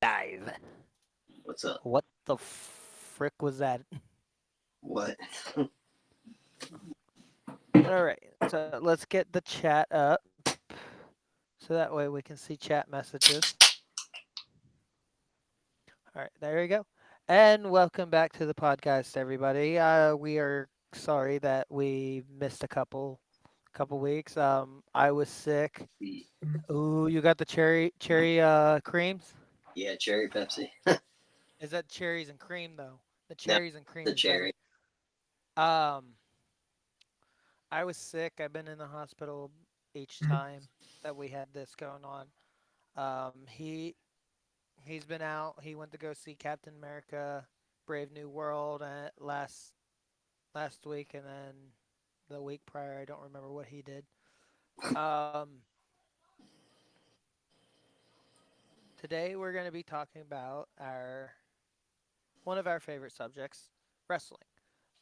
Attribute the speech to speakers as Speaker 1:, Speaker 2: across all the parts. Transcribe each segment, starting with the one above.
Speaker 1: Live.
Speaker 2: What's up?
Speaker 1: What the frick was that?
Speaker 2: What?
Speaker 1: All right, so let's get the chat up so that way we can see chat messages. All right, there we go. And welcome back to the podcast, everybody. We are sorry that we missed a couple weeks. I was sick. Ooh, you got the cherry creams?
Speaker 2: Yeah, cherry Pepsi.
Speaker 1: Is that cherries and cream though? The
Speaker 2: No,
Speaker 1: cherries and cream
Speaker 2: the
Speaker 1: is better.
Speaker 2: cherry.
Speaker 1: Um, I was sick. I've been in the hospital each time that we had this going on. He's been out. He went to go see Captain America, Brave New World last week, and then the week prior, I don't remember what he did. Um, Today we're going to be talking about our one of our favorite subjects, wrestling.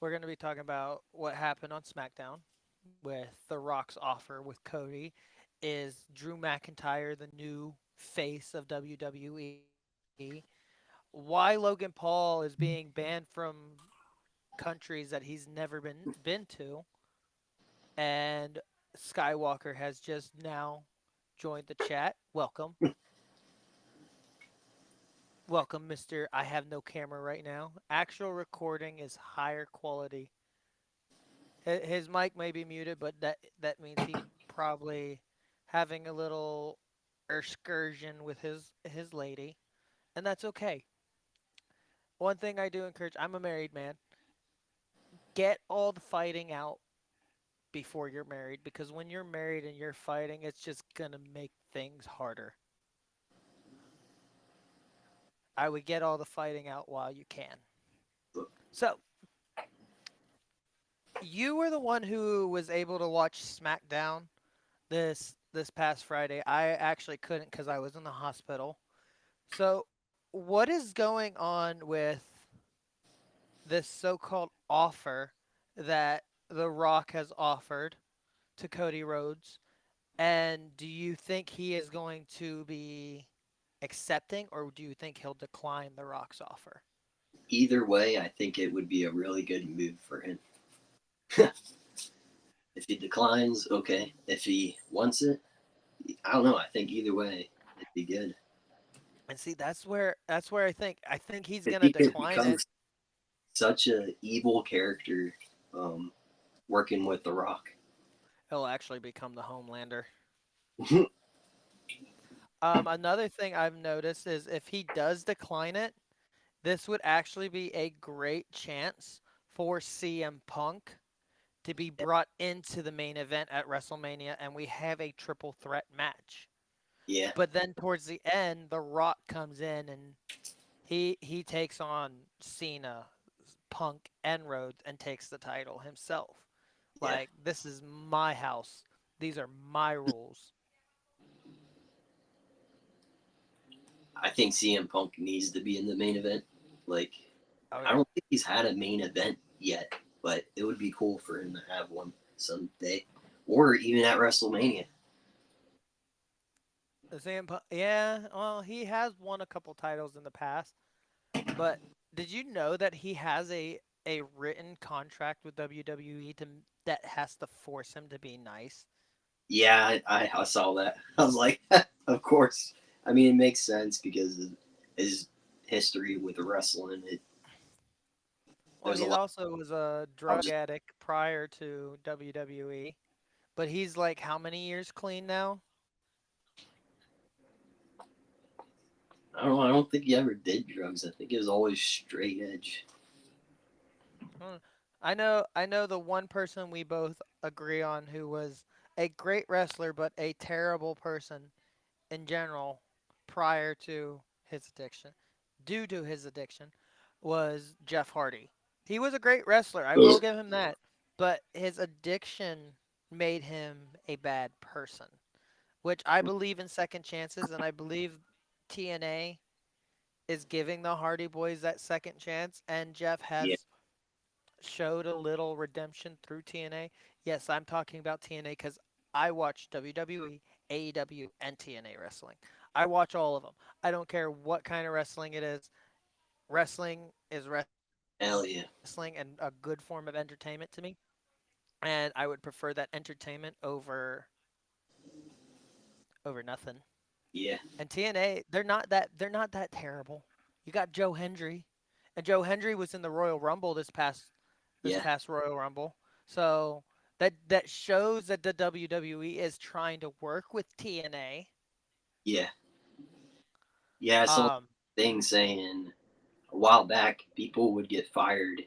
Speaker 1: We're going to be talking about what happened on SmackDown with The Rock's offer with Cody. Is Drew McIntyre the new face of WWE? Why Logan Paul is being banned from countries that he's never been to, and Skywalker has just now joined the chat. Welcome, Mister. I have no camera right now. Actual recording is higher quality. His mic may be muted, but that means he probably having a little excursion with his lady, and that's okay. One thing I do encourage, I'm a married man. Get all the fighting out before you're married, because when you're married and you're fighting, it's just gonna make things harder. I would get all the fighting out while you can. So, you were the one who was able to watch SmackDown this past Friday. I actually couldn't because I was in the hospital. So, what is going on with this so-called offer that The Rock has offered to Cody Rhodes? And do you think he is going to be accepting, or do you think he'll decline The Rock's offer?
Speaker 2: Either way, I think it would be a really good move for him. If he declines, okay. If he wants it, I don't know. I think either way, it'd be good.
Speaker 1: And see, that's where I think he's
Speaker 2: If
Speaker 1: gonna
Speaker 2: he could
Speaker 1: decline
Speaker 2: become
Speaker 1: it.
Speaker 2: such a evil character, um, working with The Rock.
Speaker 1: He'll actually become the Homelander. Another thing I've noticed is if he does decline it, this would actually be a great chance for CM Punk to be brought into the main event at WrestleMania, and we have a triple threat match.
Speaker 2: Yeah,
Speaker 1: But then towards the end, The Rock comes in and he takes on Cena, Punk, and Rhodes and takes the title himself.
Speaker 2: yeah.
Speaker 1: Like, this is my house. These are my rules.
Speaker 2: I think CM Punk needs to be in the main event. Like,
Speaker 1: Oh
Speaker 2: I
Speaker 1: yeah.
Speaker 2: don't think he's had a main event yet, but it would be cool for him to have one someday, or even at WrestleMania.
Speaker 1: The CM Punk, yeah, well, he has won a couple titles in the past, but did you know that he has a written contract with WWE that has to force him to be nice?
Speaker 2: Yeah, I saw that. I was like, of course. I mean, it makes sense because of his history with wrestling.
Speaker 1: Well,
Speaker 2: There's a
Speaker 1: he
Speaker 2: lot.
Speaker 1: also was a
Speaker 2: I was
Speaker 1: drug
Speaker 2: just,
Speaker 1: addict prior to WWE, but he's like how many years clean now?
Speaker 2: I don't know. I don't think he ever did drugs. I think it was always straight edge.
Speaker 1: Hmm. I know the one person we both agree on who was a great wrestler but a terrible person in general prior to his addiction, due to his addiction, was Jeff Hardy. He was a great wrestler, I will give him that, but his addiction made him a bad person, which I believe in second chances, and I believe TNA is giving the Hardy Boys that second chance, and Jeff
Speaker 2: Yeah,
Speaker 1: has showed a little redemption through TNA. Yes, I'm talking about TNA because I watch WWE, AEW, and TNA wrestling. I watch all of them. I don't care what kind of wrestling it is. Wrestling is wrestling and a
Speaker 2: Hell
Speaker 1: good
Speaker 2: yeah.
Speaker 1: form of entertainment to me. And I would prefer that entertainment over nothing.
Speaker 2: Yeah.
Speaker 1: And TNA, they're not that terrible. You got Joe Hendry, and Joe Hendry was in the Royal Rumble this
Speaker 2: Yeah.
Speaker 1: past Royal Rumble. So that shows that the WWE is trying to work with TNA.
Speaker 2: Yeah. Yeah. I saw a
Speaker 1: Um,
Speaker 2: thing saying a while back people would get fired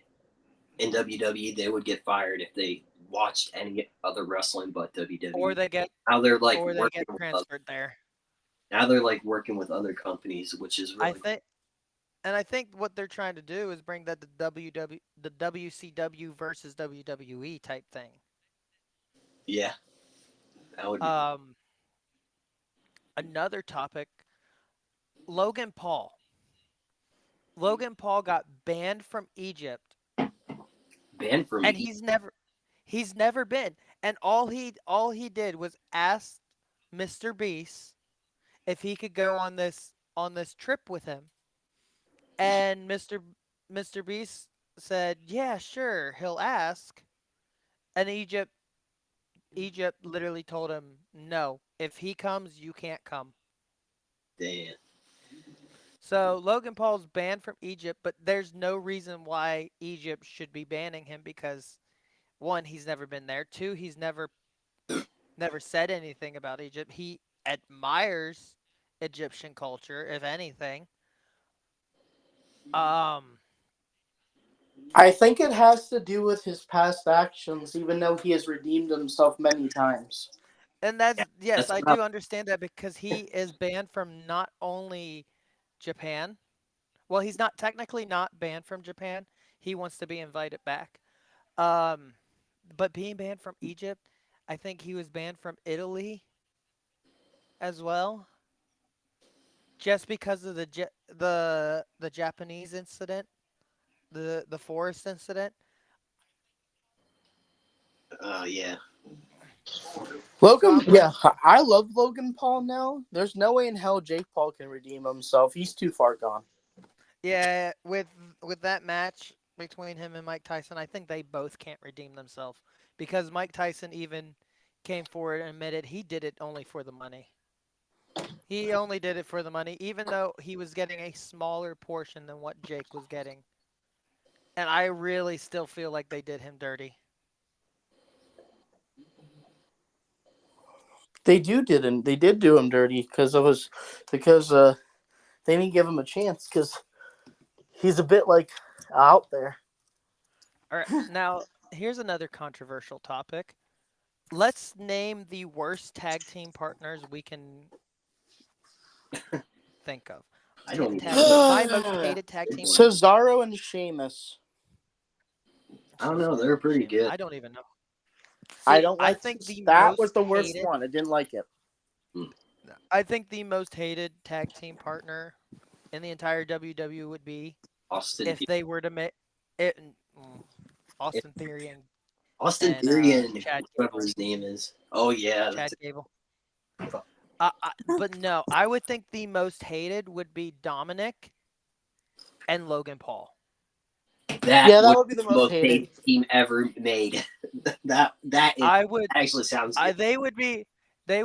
Speaker 2: in WWE. They would get fired if they watched any other wrestling but
Speaker 1: or
Speaker 2: WWE.
Speaker 1: they get
Speaker 2: Now they're like
Speaker 1: or they
Speaker 2: working
Speaker 1: get
Speaker 2: with
Speaker 1: transferred there.
Speaker 2: now they're like working with other companies, which is
Speaker 1: I
Speaker 2: really
Speaker 1: think and I think what they're trying to do is bring that the WCW versus WWE type thing.
Speaker 2: yeah. That would be
Speaker 1: Um, Another topic, Logan Paul. Logan Paul got banned from Egypt,
Speaker 2: banned from
Speaker 1: and
Speaker 2: me.
Speaker 1: he's never been. And all he did was ask Mr. Beast if he could go on this trip with him. And Mr. Beast said, "Yeah, sure, he'll ask." And Egypt literally told him, "No, if he comes, you can't come."
Speaker 2: Damn.
Speaker 1: So Logan Paul's banned from Egypt, but there's no reason why Egypt should be banning him because one, he's never been there. Two, he's never said anything about Egypt. He admires Egyptian culture, if anything. Um,
Speaker 3: I think it has to do with his past actions, even though he has redeemed himself many times.
Speaker 1: and
Speaker 2: Yeah.
Speaker 1: yes,
Speaker 2: That's
Speaker 1: I
Speaker 2: what
Speaker 1: do understand that because he is banned from not only Japan. Well, he's not technically not banned from Japan. He wants to be invited back. Um, but being banned from Egypt, I think he was banned from Italy as well, just because of the Japanese incident, the forest incident.
Speaker 2: yeah.
Speaker 1: So
Speaker 3: Logan,
Speaker 1: I'm
Speaker 3: yeah,
Speaker 1: pretty
Speaker 3: I love Logan Paul now. There's no way in hell Jake Paul can redeem himself. He's too far gone.
Speaker 1: yeah with that match between him and Mike Tyson. I think they both can't redeem themselves because Mike Tyson even came forward and admitted he did it only for the money. He only did it for the money, even though he was getting a smaller portion than what Jake was getting. And I really still feel like they did him dirty.
Speaker 3: They did do him dirty because they didn't give him a chance because he's a bit like out there.
Speaker 1: All right, now here's another controversial topic. Let's name the worst tag team partners we can think of.
Speaker 2: I don't even
Speaker 1: My most hated tag
Speaker 2: know
Speaker 1: team
Speaker 2: one.
Speaker 1: partner.
Speaker 3: Cesaro and Sheamus.
Speaker 2: I don't know. They're
Speaker 1: Cesaro and
Speaker 2: pretty
Speaker 1: Sheamus.
Speaker 2: good.
Speaker 1: I don't even know.
Speaker 3: I
Speaker 1: See,
Speaker 3: don't like that was the worst one. I didn't like it.
Speaker 2: Hmm.
Speaker 1: I think the most hated tag team partner in the entire WWE would be
Speaker 2: Austin
Speaker 1: if
Speaker 2: Theory.
Speaker 1: they were to make it. Austin Theory
Speaker 2: Austin
Speaker 1: and
Speaker 2: Theory and
Speaker 1: Chad
Speaker 2: whatever
Speaker 1: Gable.
Speaker 2: his name is. Oh yeah,
Speaker 1: Chad
Speaker 2: that's
Speaker 1: Gable. But no, I would think the most hated would be Dominic and Logan Paul.
Speaker 2: that
Speaker 3: Yeah, that
Speaker 2: would
Speaker 3: would be
Speaker 2: be
Speaker 3: the
Speaker 2: the
Speaker 3: most
Speaker 2: most
Speaker 3: hated.
Speaker 2: hated team ever made. That is
Speaker 1: I would,
Speaker 2: actually sounds good.
Speaker 1: they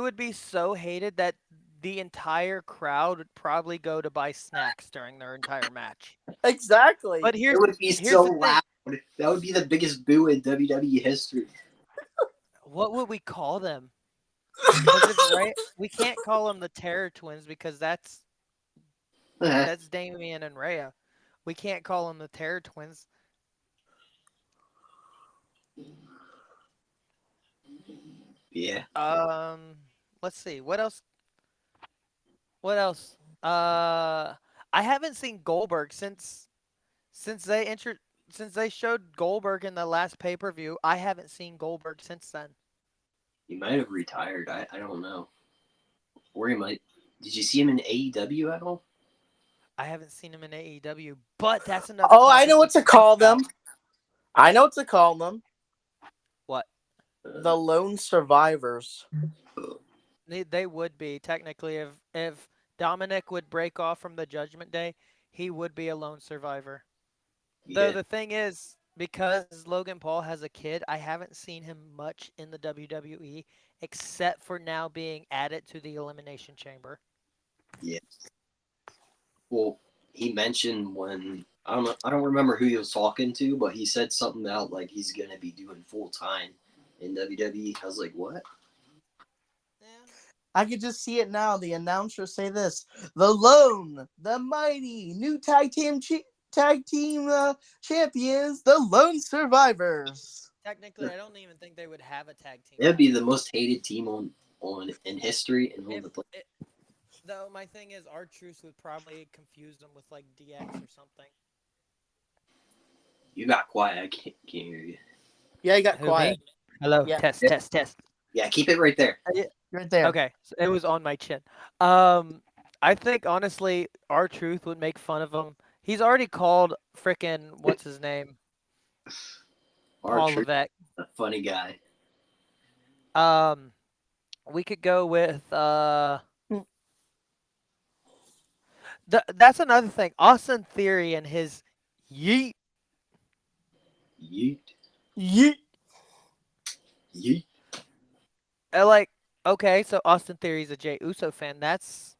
Speaker 1: would be so hated that the entire crowd would probably go to buy snacks during their entire match.
Speaker 3: Exactly.
Speaker 1: But
Speaker 2: It would be
Speaker 1: here's
Speaker 2: so
Speaker 1: the thing.
Speaker 2: loud. That would be the biggest boo in WWE history.
Speaker 1: What would we call them? Because if we can't call them the Terror Twins because that's Damien and Rhea. We can't call them the Terror Twins.
Speaker 2: Yeah.
Speaker 1: Um, let's see. What else? What else? I haven't seen Goldberg since they entered since they showed Goldberg in the last pay-per-view. I haven't seen Goldberg since then.
Speaker 2: He might have retired. I don't know. Or he might. Did you see him in AEW at all?
Speaker 1: I haven't seen him in AEW, but that's another
Speaker 3: Oh, I know
Speaker 1: topic we
Speaker 3: what to
Speaker 1: can talk
Speaker 3: call them.
Speaker 1: about.
Speaker 3: I know what to call them.
Speaker 1: What?
Speaker 3: The Lone Survivors.
Speaker 1: They would be technically if Dominic would break off from the Judgment Day, he would be a lone survivor. Though
Speaker 2: Yeah,
Speaker 1: the thing is, because Logan Paul has a kid, I haven't seen him much in the WWE except for now being added to the Elimination Chamber.
Speaker 2: yeah. Well, he mentioned when I don't remember who he was talking to, but he said something about like he's gonna be doing full time in WWE. I was like, what?
Speaker 1: Yeah.
Speaker 3: I could just see it now. The announcer say this: the lone, the mighty, new tag team champions, the Lone Survivors.
Speaker 1: Technically, I don't even think they would have a tag team
Speaker 2: That'd be the
Speaker 1: title.
Speaker 2: most hated team on in history and on
Speaker 1: If
Speaker 2: the planet.
Speaker 1: it, though, my thing is, our truth would probably confuse them with like DX or something.
Speaker 2: You got quiet. I can't hear you.
Speaker 3: Yeah, he got
Speaker 1: Who, me?
Speaker 3: quiet.
Speaker 1: Hello,
Speaker 3: Yeah,
Speaker 1: test,
Speaker 2: Yeah,
Speaker 1: test, test.
Speaker 2: yeah, keep it right there.
Speaker 1: Yeah.
Speaker 3: right there.
Speaker 1: Okay, so it was on my chin. Um, I think honestly, our truth would make fun of him. He's already called frickin' what's his name, Paul
Speaker 2: Archer,
Speaker 1: Levesque.
Speaker 2: a funny guy.
Speaker 1: Um, we could go with that's another thing. Austin Theory and his yeet.
Speaker 2: Yeet,
Speaker 3: Yeet.
Speaker 2: yeet.
Speaker 1: Like okay, so Austin Theory's a Jey Uso fan. That's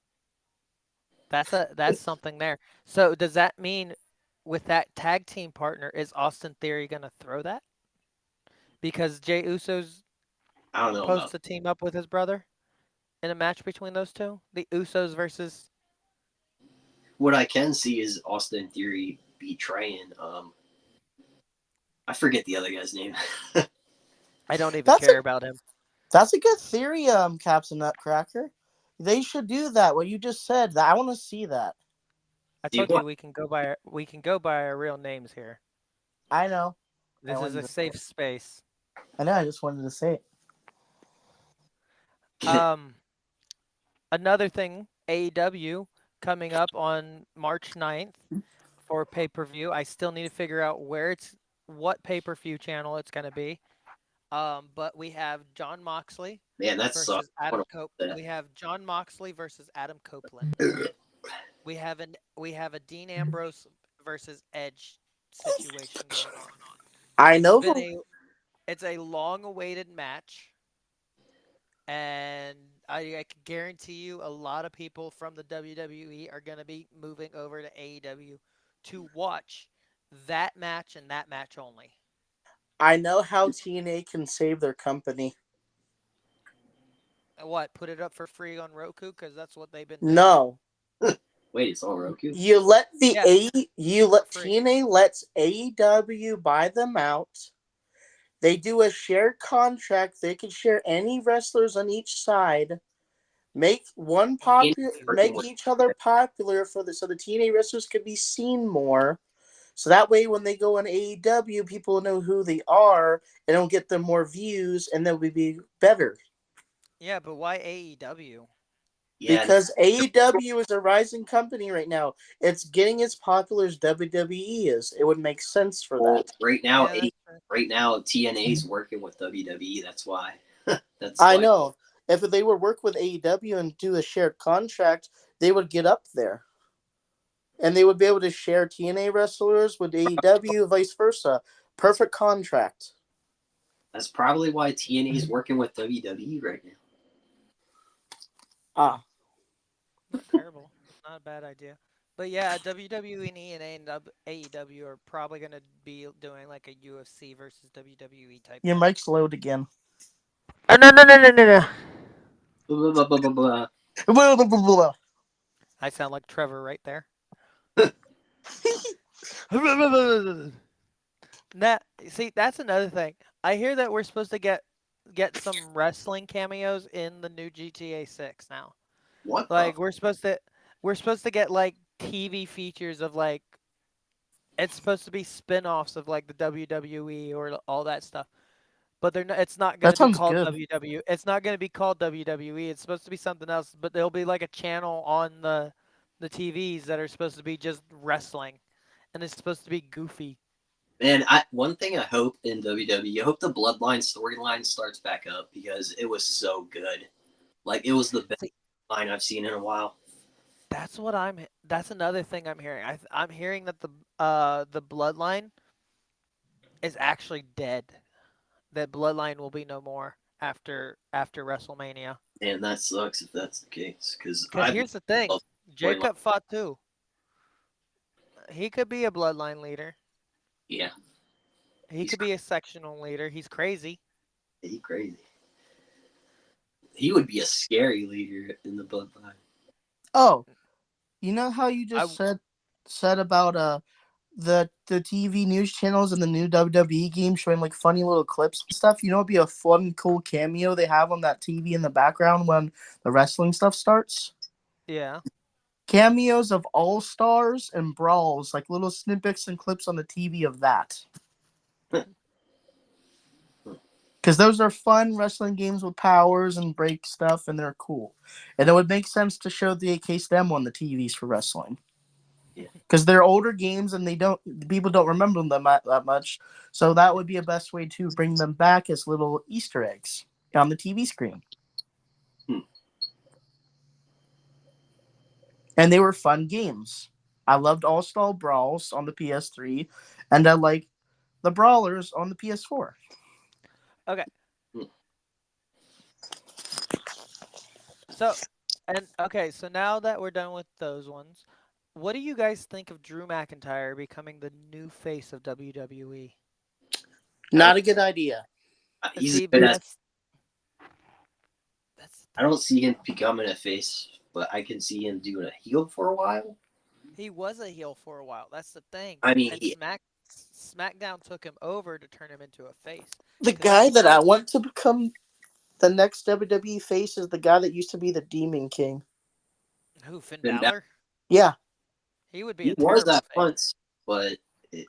Speaker 1: something there. So does that mean with that tag team partner, is Austin Theory gonna throw that because Jey Uso's
Speaker 2: I don't know
Speaker 1: supposed
Speaker 2: about
Speaker 1: to team up with his brother in a match between those two? The Usos versus
Speaker 2: what I can see is Austin Theory betraying. I forget the other guy's name.
Speaker 1: I don't even
Speaker 3: That's a
Speaker 1: care about him.
Speaker 3: good theory, Captain Nutcracker. They should do that. What you just said. That I want to see that.
Speaker 1: I
Speaker 2: Do you
Speaker 1: told you
Speaker 2: want?
Speaker 1: we can go by our real names here.
Speaker 3: I know. I
Speaker 1: This is
Speaker 3: wanted
Speaker 1: a
Speaker 3: to say
Speaker 1: safe
Speaker 3: it.
Speaker 1: space.
Speaker 3: I know. I just wanted to say it.
Speaker 1: Um, Another thing, AEW coming up on March 9th for pay-per-view. I still need to figure out what pay-per-view channel it's going to be. But we have John Moxley
Speaker 2: Man, that sucks.
Speaker 1: versus Adam
Speaker 2: What
Speaker 1: Cope.
Speaker 2: a-
Speaker 1: We have John Moxley versus Adam Copeland. We have a Dean Ambrose versus Edge situation going on.
Speaker 3: I
Speaker 1: It's
Speaker 3: know
Speaker 1: been
Speaker 3: the.
Speaker 1: a it's a long-awaited match, and I can guarantee you a lot of people from the WWE are going to be moving over to AEW to watch that match and that match only.
Speaker 3: I know how TNA can save their company.
Speaker 1: What? Put it up for free on Roku because that's what they've been doing.
Speaker 3: No,
Speaker 2: Wait, it's on Roku.
Speaker 3: you let the
Speaker 1: Yeah,
Speaker 3: A. You
Speaker 1: for
Speaker 3: let
Speaker 1: free.
Speaker 3: TNA lets AEW buy them out. They do a shared contract. They can share any wrestlers on each side.
Speaker 2: TNA working
Speaker 3: Make
Speaker 2: with.
Speaker 3: each other popular so the TNA wrestlers can be seen more. So that way, when they go on AEW, people know who they are and it'll get them more views, and they'll be better.
Speaker 1: Yeah, but why AEW?
Speaker 2: Yeah,
Speaker 3: Because AEW is a rising company right now. It's getting as popular as WWE is. It would make sense for
Speaker 2: well,
Speaker 3: that.
Speaker 1: Yeah, that's true.
Speaker 2: right now TNA's working with WWE. That's why. That's
Speaker 3: I
Speaker 2: why.
Speaker 3: know. If they would work with AEW and do a shared contract, they would get up there. And they would be able to share TNA wrestlers with AEW, vice versa. Perfect contract.
Speaker 2: That's probably why TNA's working with WWE right now.
Speaker 3: Ah,
Speaker 1: Not terrible. Not a bad idea. But yeah, WWE and AEW are probably going to be doing like a UFC versus WWE type
Speaker 3: your
Speaker 1: thing.
Speaker 3: mic's loud again.
Speaker 1: Oh, no, no, no, no, no, no.
Speaker 2: Blah, blah, blah, blah, blah, blah.
Speaker 3: Blah, blah, blah, blah.
Speaker 1: I sound like Trevor right there. That see, that's another thing. I hear that we're supposed to get some wrestling cameos in the new GTA 6 now.
Speaker 2: What the?
Speaker 1: Like we're supposed to get like TV features of like it's supposed to be spin-offs of like the WWE or all that stuff. But they're not, it's not going
Speaker 3: That
Speaker 1: to be
Speaker 3: sounds
Speaker 1: called
Speaker 3: good.
Speaker 1: WW. It's not going to be called WWE. It's supposed to be something else, but there'll be like a channel on the TVs that are supposed to be just wrestling and it's supposed to be goofy.
Speaker 2: Man, one thing I hope in WWE, I hope the Bloodline storyline starts back up because it was so good. Like it was the best
Speaker 1: See,
Speaker 2: line I've seen in a while.
Speaker 1: That's what That's another thing I'm hearing. I'm hearing that the bloodline is actually dead. That bloodline will be no more after WrestleMania.
Speaker 2: And that sucks if that's the case. Because
Speaker 1: Because
Speaker 2: I
Speaker 1: here's the thing,
Speaker 2: love storyline.
Speaker 1: Jacob fought too. He could be a bloodline leader.
Speaker 2: Yeah,
Speaker 1: He
Speaker 2: he's
Speaker 1: could be a sectional leader. He's crazy.
Speaker 2: crazy. He would be a scary leader in the bloodline.
Speaker 3: Oh, you know how you
Speaker 1: I
Speaker 3: just said about the TV news channels and the new WWE game showing like funny little clips and stuff. You know, it'd be a fun, cool cameo they have on that TV in the background when the wrestling stuff starts.
Speaker 1: yeah.
Speaker 3: Cameos of all stars and brawls, like little snippets and clips on the TV of that. Because those are fun wrestling games with powers and break stuff, and they're cool. And it would make sense to show the case them on the TVs for wrestling.
Speaker 2: Yeah.
Speaker 3: Because they're older games and people don't remember them that much. So that would be a best way to bring them back as little Easter eggs on the TV screen.
Speaker 2: Hmm.
Speaker 3: And they were fun games. I loved All Star Brawls on the PS3, and I like the Brawlers on the PS4.
Speaker 1: Okay.
Speaker 2: Hmm.
Speaker 1: So so now that we're done with those ones, what do you guys think of Drew McIntyre becoming the new face of WWE?
Speaker 2: I
Speaker 3: Not a good idea.
Speaker 2: he's
Speaker 1: See,
Speaker 2: good
Speaker 1: but
Speaker 2: as.
Speaker 1: that's
Speaker 2: I don't see him becoming a face, but I can see him doing a heel for a while.
Speaker 1: he was a heel for a while. That's the thing.
Speaker 2: I mean,
Speaker 1: And SmackDown took him over to turn him into a face.
Speaker 3: The
Speaker 1: Because
Speaker 3: guy that I
Speaker 1: he
Speaker 3: want to become the next WWE face is the guy that used to be the Demon King.
Speaker 1: who Finn
Speaker 2: Finn Balor,
Speaker 1: Balor?
Speaker 3: Yeah,
Speaker 1: He would be
Speaker 2: he
Speaker 1: a
Speaker 2: was
Speaker 1: terrible
Speaker 2: that
Speaker 1: face.
Speaker 2: once, but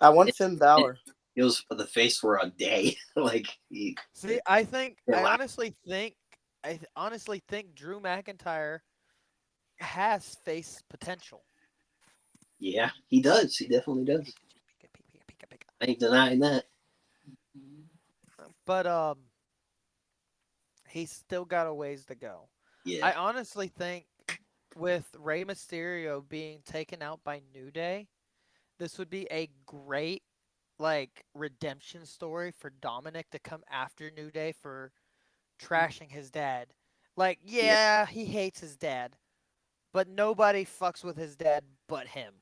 Speaker 3: I want Finn
Speaker 2: it,
Speaker 3: Balor.
Speaker 2: it was for the face for a day. Like
Speaker 1: See,
Speaker 2: it laughed.
Speaker 1: I honestly think Drew McIntyre has face potential.
Speaker 2: Yeah, he does. He definitely does.
Speaker 1: Pikachu, Pika.
Speaker 2: I ain't denying that.
Speaker 1: But he's still got a ways to go.
Speaker 2: Yeah,
Speaker 1: I honestly think with Rey Mysterio being taken out by New Day, this would be a great like redemption story for Dominic to come after New Day for trashing his dad. Like,
Speaker 2: yeah,
Speaker 1: yeah, he hates his dad, but nobody fucks with his dad but him.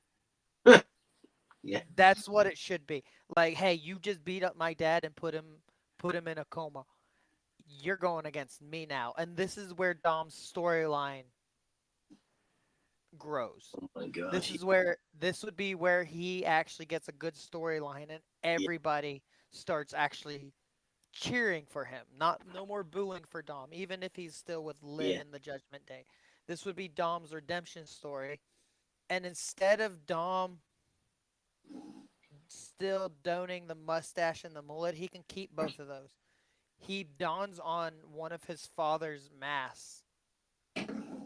Speaker 2: yeah,
Speaker 1: That's what it should be. Like, hey, you just beat up my dad and put him in a coma. You're going against me now. And this is where Dom's storyline grows.
Speaker 2: oh my gosh,
Speaker 1: This would be where he actually gets a good storyline and
Speaker 2: yeah,
Speaker 1: everybody starts actually cheering for him. Not no more booing for Dom, even if he's still with Liv
Speaker 2: yeah,
Speaker 1: in the Judgment Day. This would be Dom's redemption story. And instead of Dom still donning the mustache and the mullet, he can keep both of those. He dons on one of his father's masks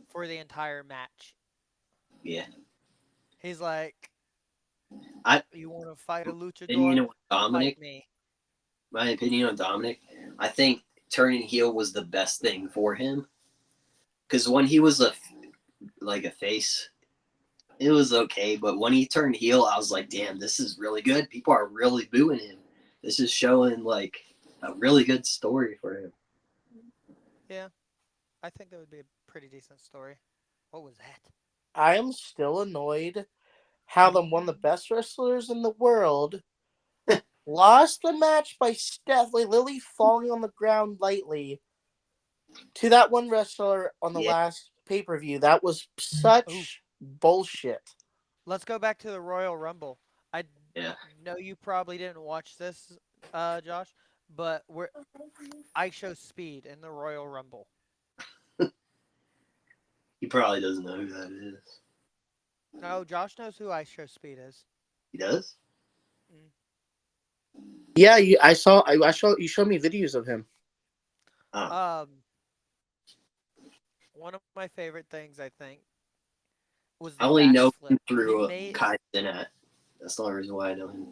Speaker 1: for the entire match.
Speaker 2: yeah.
Speaker 1: He's like,
Speaker 2: I
Speaker 1: "You want to fight a
Speaker 2: opinion
Speaker 1: luchador?
Speaker 2: on Dominic.
Speaker 1: Fight me."
Speaker 2: My opinion on Dominic. I think turning heel was the best thing for him because when he was a face, it was okay. But when he turned heel, I was like, damn, this is really good. People are really booing him. This is showing like a really good story for him.
Speaker 1: Yeah, I think that would be a pretty decent story. What was that?
Speaker 3: I am still annoyed how one of the best wrestlers in the world lost the match by Steph like Lily falling on the ground lightly to that one wrestler on the
Speaker 2: Yeah,
Speaker 3: last pay-per-view. That was
Speaker 1: Ooh,
Speaker 3: such bullshit.
Speaker 1: let's go back to the Royal Rumble. I
Speaker 2: yeah.
Speaker 1: know you probably didn't watch this, Josh, but I show speed in the Royal Rumble.
Speaker 2: He probably doesn't know who that is.
Speaker 1: No, Josh knows who I show speed is.
Speaker 2: He does?
Speaker 1: Mm.
Speaker 3: Yeah, I saw you showed me videos of him.
Speaker 2: Oh,
Speaker 1: Um, one of my favorite things I think was
Speaker 2: I
Speaker 1: the
Speaker 2: only know
Speaker 1: backflip.
Speaker 2: him
Speaker 1: He
Speaker 2: through
Speaker 1: made.
Speaker 2: Kai Cenat. That's the only reason why I know him.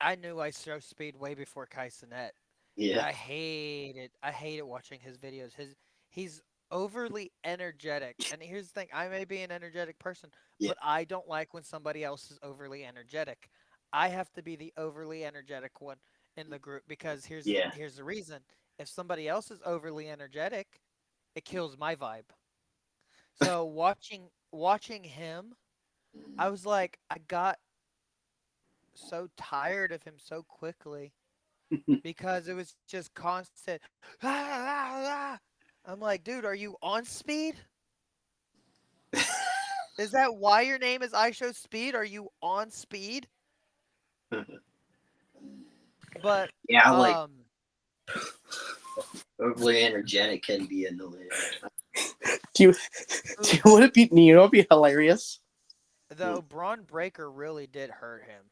Speaker 1: I knew I show speed way before Kai Cenat.
Speaker 2: Yeah,
Speaker 1: I hated watching his videos. He's overly energetic. And here's the thing, I may be an energetic person,
Speaker 2: Yeah,
Speaker 1: but I don't like when somebody else is overly energetic. I have to be the overly energetic one in the group because
Speaker 2: yeah.
Speaker 1: here's the reason. If somebody else is overly energetic, it kills my vibe. So watching him, I was like I got so tired of him so quickly because it was just constant. I'm like, dude, are you on speed? Is that why your name is I Show Speed? Are you on speed? But
Speaker 2: Yeah, like
Speaker 1: um,
Speaker 2: overly energetic can be annoying.
Speaker 3: Do you do
Speaker 1: ooh,
Speaker 3: you want to be? You know, it'd be hilarious.
Speaker 1: though Braun Breaker really did hurt him.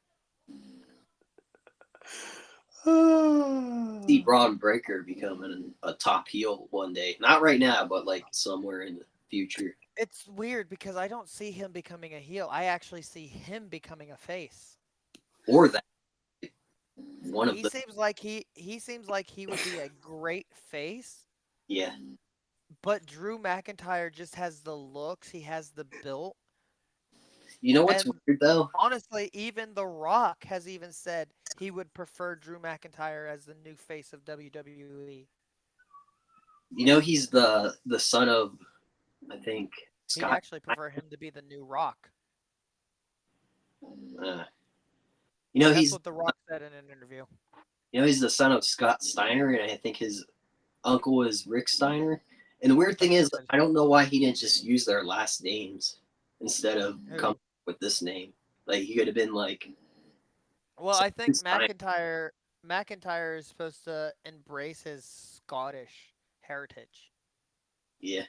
Speaker 2: See Braun Breaker becoming a top heel one day. Not right now, but like somewhere in the future.
Speaker 1: It's weird because I don't see him becoming a heel. I actually see him becoming a face.
Speaker 2: Or that one of
Speaker 1: He
Speaker 2: the
Speaker 1: seems like he seems like he would be a great face,
Speaker 2: yeah.
Speaker 1: but Drew McIntyre just has the looks, he has the built,
Speaker 2: You know what's
Speaker 1: and
Speaker 2: weird though?
Speaker 1: honestly, even The Rock has even said he would prefer Drew McIntyre as the new face of WWE.
Speaker 2: You know he's the son of I think
Speaker 1: He'd
Speaker 2: Scott.
Speaker 1: actually prefer him to be the new Rock.
Speaker 2: Uh, you know
Speaker 1: That's
Speaker 2: he's
Speaker 1: what The Rock said in an interview.
Speaker 2: he's the son of Scott Steiner, and I think his uncle is Rick Steiner. And the weird thing is,
Speaker 1: But
Speaker 2: I don't know why he didn't just use their last names instead of coming
Speaker 1: who?
Speaker 2: up with this name. Like he could have been like
Speaker 1: Well, I think
Speaker 2: Steiner.
Speaker 1: McIntyre is supposed to embrace his Scottish heritage.
Speaker 2: Yeah.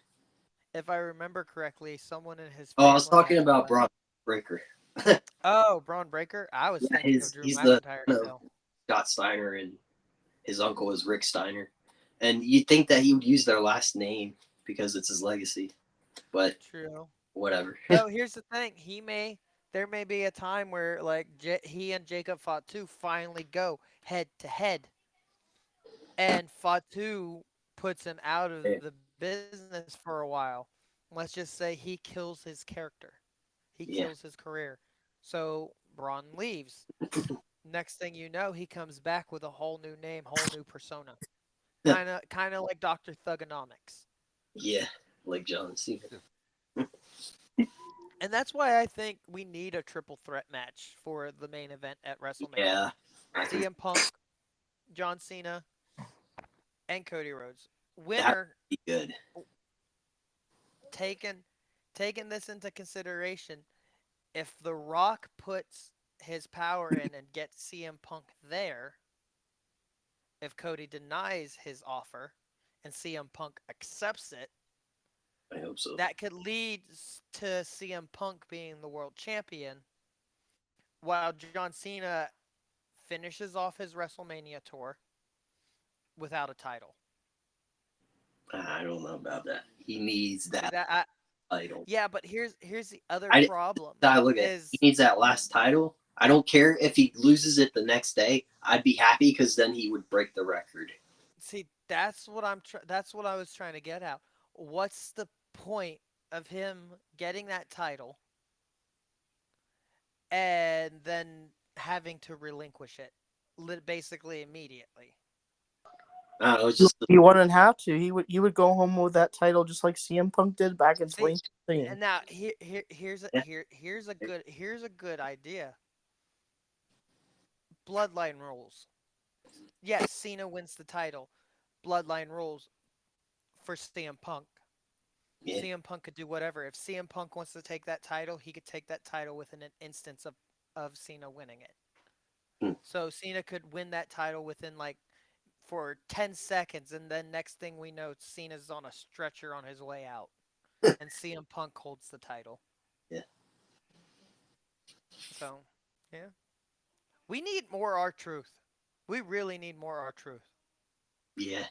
Speaker 1: If I remember correctly, someone in his
Speaker 2: Oh, I was
Speaker 1: family
Speaker 2: talking
Speaker 1: has
Speaker 2: about
Speaker 1: left.
Speaker 2: Braun Breaker.
Speaker 1: Oh, Braun Breaker? I was
Speaker 2: Yeah,
Speaker 1: thinking of Drew
Speaker 2: he's the
Speaker 1: McIntyre
Speaker 2: son of
Speaker 1: still.
Speaker 2: Scott Steiner, and his uncle is Rick Steiner. And you'd think that he would use their last name because it's his legacy, but
Speaker 1: True.
Speaker 2: whatever.
Speaker 1: Though here's the thing, there may be a time where like he and Jacob Fatu finally go head to head, and Fatu puts him out of the business for a while. Let's just say he kills his character, he kills
Speaker 2: Yeah.
Speaker 1: his career. So Braun leaves. Next thing you know, he comes back with a whole new name, whole new persona. Kind of like Dr. Thugonomics.
Speaker 2: Yeah, like John Cena.
Speaker 1: And that's why I think we need a triple threat match for the main event at WrestleMania.
Speaker 2: Yeah, I think
Speaker 1: CM Punk, John Cena, and Cody Rhodes.
Speaker 2: that
Speaker 1: Winner
Speaker 2: would be good.
Speaker 1: taken taking this into consideration, if The Rock puts his power in and gets CM Punk there, if Cody denies his offer and CM Punk accepts it,
Speaker 2: I hope so.
Speaker 1: that could lead to CM Punk being the world champion while John Cena finishes off his WrestleMania tour without a title.
Speaker 2: I don't know about that. He needs
Speaker 1: See
Speaker 2: that
Speaker 1: that
Speaker 2: title.
Speaker 1: yeah, but here's the other
Speaker 2: I
Speaker 1: problem
Speaker 2: look at it. He
Speaker 1: is
Speaker 2: needs that last title. I don't care if he loses it the next day. I'd be happy because then he would break the record.
Speaker 1: see that's what I was trying to get at. What's the point of him getting that title and then having to relinquish it basically immediately?
Speaker 2: I don't know. It's just
Speaker 3: He wouldn't have to. You would go home with that title just like CM Punk did back in
Speaker 1: See,
Speaker 3: 2016.
Speaker 1: and now
Speaker 2: yeah,
Speaker 1: here's a good idea. Bloodline rules. Yes, Cena wins the title. Bloodline rules for CM Punk.
Speaker 2: yeah.
Speaker 1: CM Punk could do whatever. If CM Punk wants to take that title, he could take that title within an instance of Cena winning it.
Speaker 2: Hmm.
Speaker 1: So Cena could win that title within like for 10 seconds, and then next thing we know, Cena's on a stretcher on his way out, and CM Punk holds the title.
Speaker 2: Yeah,
Speaker 1: So, yeah. We need more R Truth. We really need more R Truth.
Speaker 2: yeah.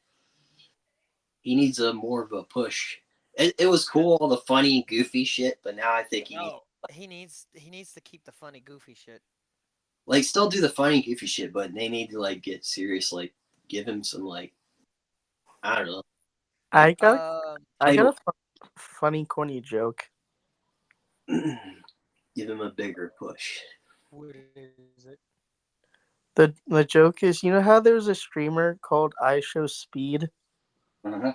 Speaker 2: He needs a more of a push. It was
Speaker 1: Cause
Speaker 2: cool, all the funny, goofy shit, but now I think he needs
Speaker 1: no, he needs to keep the funny goofy shit.
Speaker 2: like still do the funny, goofy shit, but they need to like get serious. Like give him some like I don't know.
Speaker 3: I got I got a
Speaker 2: title.
Speaker 3: funny, corny joke.
Speaker 2: Give him a bigger push.
Speaker 1: What is it?
Speaker 3: The joke is, you know how there's a streamer called I Show Speed?
Speaker 2: Uh-huh.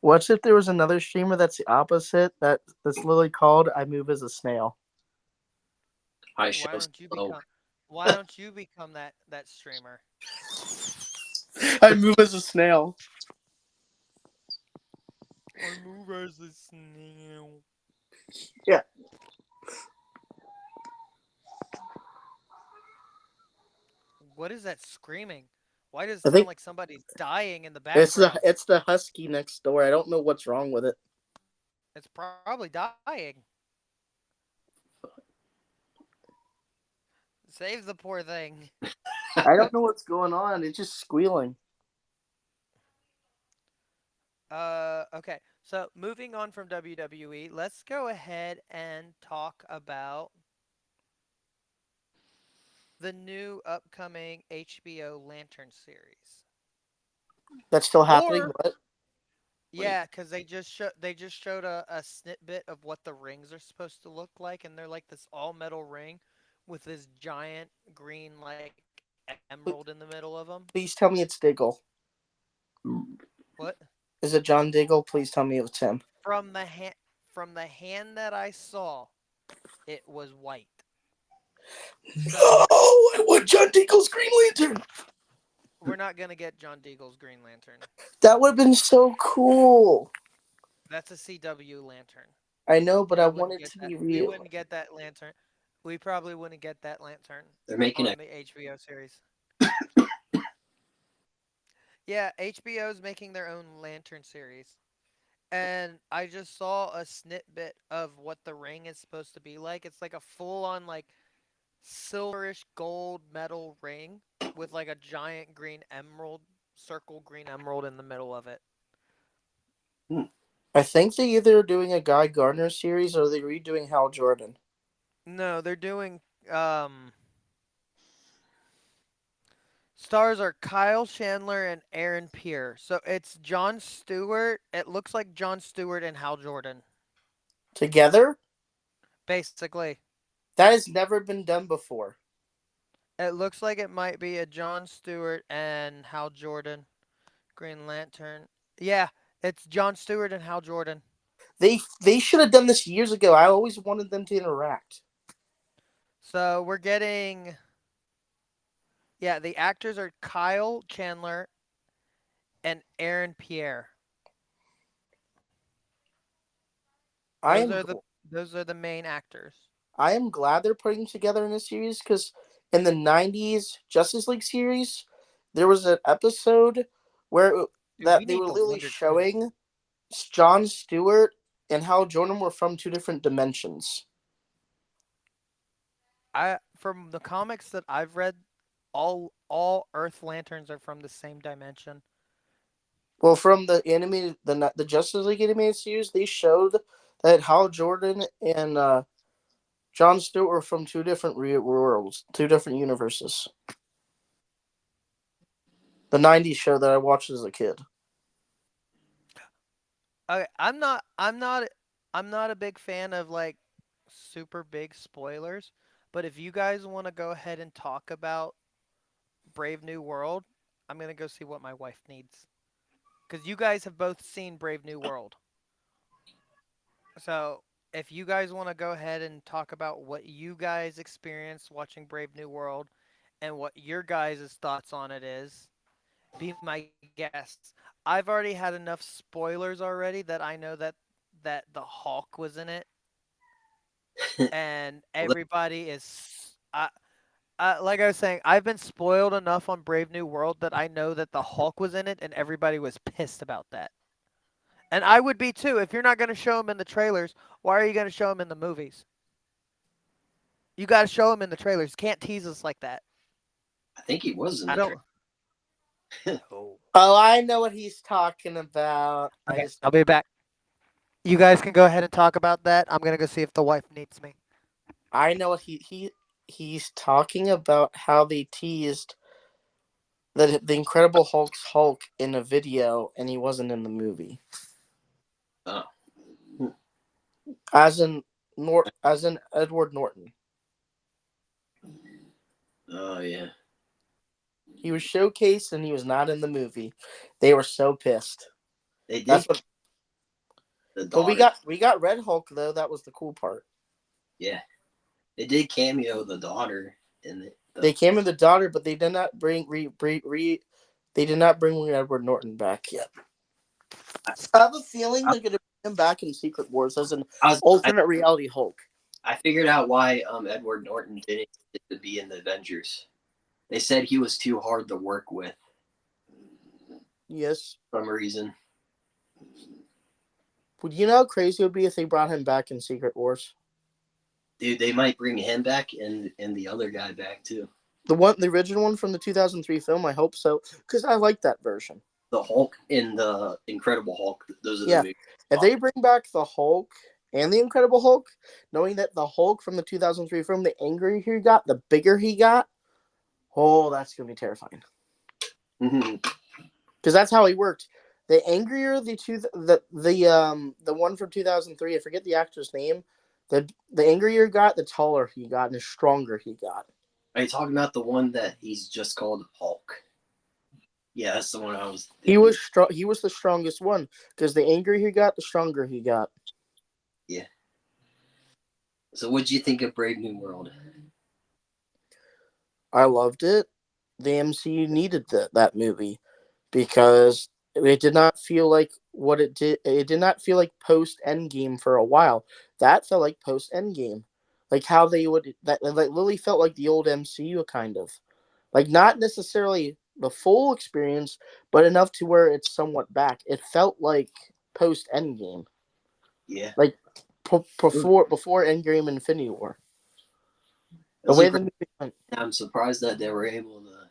Speaker 3: What's if there was another streamer that's the opposite, that's literally called I Move as a Snail?
Speaker 2: I
Speaker 1: Why
Speaker 2: show
Speaker 1: don't you
Speaker 2: slow.
Speaker 1: become? Why don't you become that streamer?
Speaker 3: I move as a snail.
Speaker 1: I move as a snail.
Speaker 3: Yeah.
Speaker 1: What is that screaming? Why does
Speaker 3: I
Speaker 1: it sound
Speaker 3: think
Speaker 1: like somebody's dying in the
Speaker 3: it's the
Speaker 1: background?
Speaker 3: it's the husky next door. I don't know what's wrong with it.
Speaker 1: It's probably dying. Save the poor thing.
Speaker 3: I don't know what's going on. It's just squealing.
Speaker 1: Okay. So moving on from WWE, let's go ahead and talk about the new upcoming HBO Lantern series.
Speaker 3: That's still happening.
Speaker 1: Or
Speaker 3: What?
Speaker 2: Wait,
Speaker 1: yeah, because they just showed a snippet of what the rings are supposed to look like, and they're like this all metal ring with this giant green like emerald in the middle of them.
Speaker 3: Please tell me it's Diggle.
Speaker 1: What?
Speaker 3: Is it John Diggle? Please tell me it's him.
Speaker 1: From the hand that I saw, it was white. So
Speaker 3: Oh, I want John Diggle's Green Lantern.
Speaker 1: we're not gonna get John Deagle's Green Lantern.
Speaker 3: That would have been so cool.
Speaker 1: That's a CW lantern.
Speaker 3: I know, but I
Speaker 1: We
Speaker 3: want
Speaker 1: wouldn't
Speaker 3: it
Speaker 1: get
Speaker 3: to
Speaker 1: that.
Speaker 3: be
Speaker 1: We
Speaker 3: real.
Speaker 1: wouldn't get that lantern. We probably wouldn't get that lantern
Speaker 2: they're making
Speaker 1: on
Speaker 2: a
Speaker 1: the HBO series. Yeah, HBO's making their own lantern series. And I just saw a snippet of what the ring is supposed to be like. It's like a full on like silverish gold metal ring with like a giant green emerald circle green emerald in the middle of it.
Speaker 2: hmm,
Speaker 3: I think they either are doing a Guy Gardner series or they're redoing Hal Jordan.
Speaker 1: No, they're doing stars are Kyle Chandler and Aaron Pierre. So it's John Stewart. It looks like John Stewart and Hal Jordan.
Speaker 3: Together?
Speaker 1: Basically,
Speaker 3: That has never been done before.
Speaker 1: it looks like it might be a John Stewart and Hal Jordan Green Lantern. Yeah, it's John Stewart and Hal Jordan.
Speaker 3: They should have done this years ago. I always wanted them to interact.
Speaker 1: So we're getting yeah, the actors are Kyle Chandler and Aaron Pierre.
Speaker 3: I
Speaker 1: Those
Speaker 3: am
Speaker 1: are the main actors.
Speaker 3: I am glad they're putting together in a series because in the '90s Justice League series, there was an episode where
Speaker 1: Dude, we
Speaker 3: that they
Speaker 1: need
Speaker 3: were
Speaker 1: the
Speaker 3: literally
Speaker 1: Wonder Twins.
Speaker 3: showing John Stewart and Hal Jordan were from two different dimensions.
Speaker 1: I from the comics that I've read, all Earth Lanterns are from the same dimension.
Speaker 3: Well, from the animated the Justice League animated series, they showed that Hal Jordan and John Stewart were from two different worlds, two different universes. The '90s show that I watched as a kid.
Speaker 1: Okay, I'm not a big fan of like super big spoilers, but if you guys want to go ahead and talk about Brave New World, I'm gonna go see what my wife needs because you guys have both seen Brave New World. So if you guys want to go ahead and talk about what you guys experienced watching Brave New World and what your guys' thoughts on it is, be my guest. I've already had enough spoilers already that I know that the Hulk was in it, and
Speaker 2: well,
Speaker 1: everybody is. Like I was saying, I've been spoiled enough on Brave New World that I know that the Hulk was in it, and everybody was pissed about that. And I would be too. If you're not going to show him in the trailers, why are you going to show him in the movies? You got to show him in the trailers. You can't tease us like that.
Speaker 2: I think he was in
Speaker 1: I
Speaker 2: the trailer.
Speaker 1: don't. Oh.
Speaker 3: Oh, I know what he's talking about. I
Speaker 1: Okay,
Speaker 3: just
Speaker 1: I'll be back. You guys can go ahead and talk about that. I'm gonna go see if the wife needs me.
Speaker 3: I know what he's talking about how they teased the Incredible Hulk's Hulk in a video and he wasn't in the movie.
Speaker 2: Oh,
Speaker 3: as in Edward Norton.
Speaker 2: oh yeah.
Speaker 3: He was showcased and he was not in the movie. They were so pissed.
Speaker 2: They did
Speaker 3: That's what.
Speaker 2: the
Speaker 3: But we
Speaker 2: daughter.
Speaker 3: got Red Hulk though. That was the cool part.
Speaker 2: Yeah, they did cameo the daughter in it.
Speaker 3: They came in the daughter, but they did not they did not bring Edward Norton back yet.
Speaker 2: I,
Speaker 3: I have a feeling
Speaker 2: I,
Speaker 3: they're gonna bring him back in Secret Wars as an
Speaker 2: I was
Speaker 3: alternate reality Hulk.
Speaker 2: I figured out why Edward Norton didn't get to be in the Avengers. They said he was too hard to work with
Speaker 3: Yes.
Speaker 2: for some reason.
Speaker 3: Would you know how crazy it would be if they brought him back in Secret Wars?
Speaker 2: Dude, they might bring him back and the other guy back too.
Speaker 3: The original one from the 2003 film. I hope so, because I like that version.
Speaker 2: The Hulk and the Incredible Hulk. Those are the
Speaker 3: Yeah.
Speaker 2: big.
Speaker 3: If they bring back the Hulk and the Incredible Hulk, knowing that the Hulk from the 2003 film, the angrier he got, the bigger he got, oh, that's gonna be terrifying.
Speaker 2: Mhm.
Speaker 3: Because that's how he worked. The angrier the one from 2003, I forget the actor's name. The angrier he got, the taller he got, and the stronger he got.
Speaker 2: Are you talking about the one that he's just called Hulk? Yeah, that's the one I was
Speaker 3: He
Speaker 2: thinking.
Speaker 3: was strong. He was the strongest one because the angrier he got, the stronger he got.
Speaker 2: Yeah. So, what'd you think of Brave New World?
Speaker 3: I loved it. The MCU needed that movie because it did not feel like what it did. It did not feel like post Endgame for a while. That felt like post Endgame, like how they would that like Lily felt like the old MCU kind of, like not necessarily the full experience, but enough to where it's somewhat back. It felt like post Endgame,
Speaker 2: Yeah.
Speaker 3: like before Endgame Infinity War.
Speaker 2: It
Speaker 3: The
Speaker 2: was a
Speaker 3: way the
Speaker 2: great.
Speaker 3: movie went.
Speaker 2: I'm surprised that they were able to.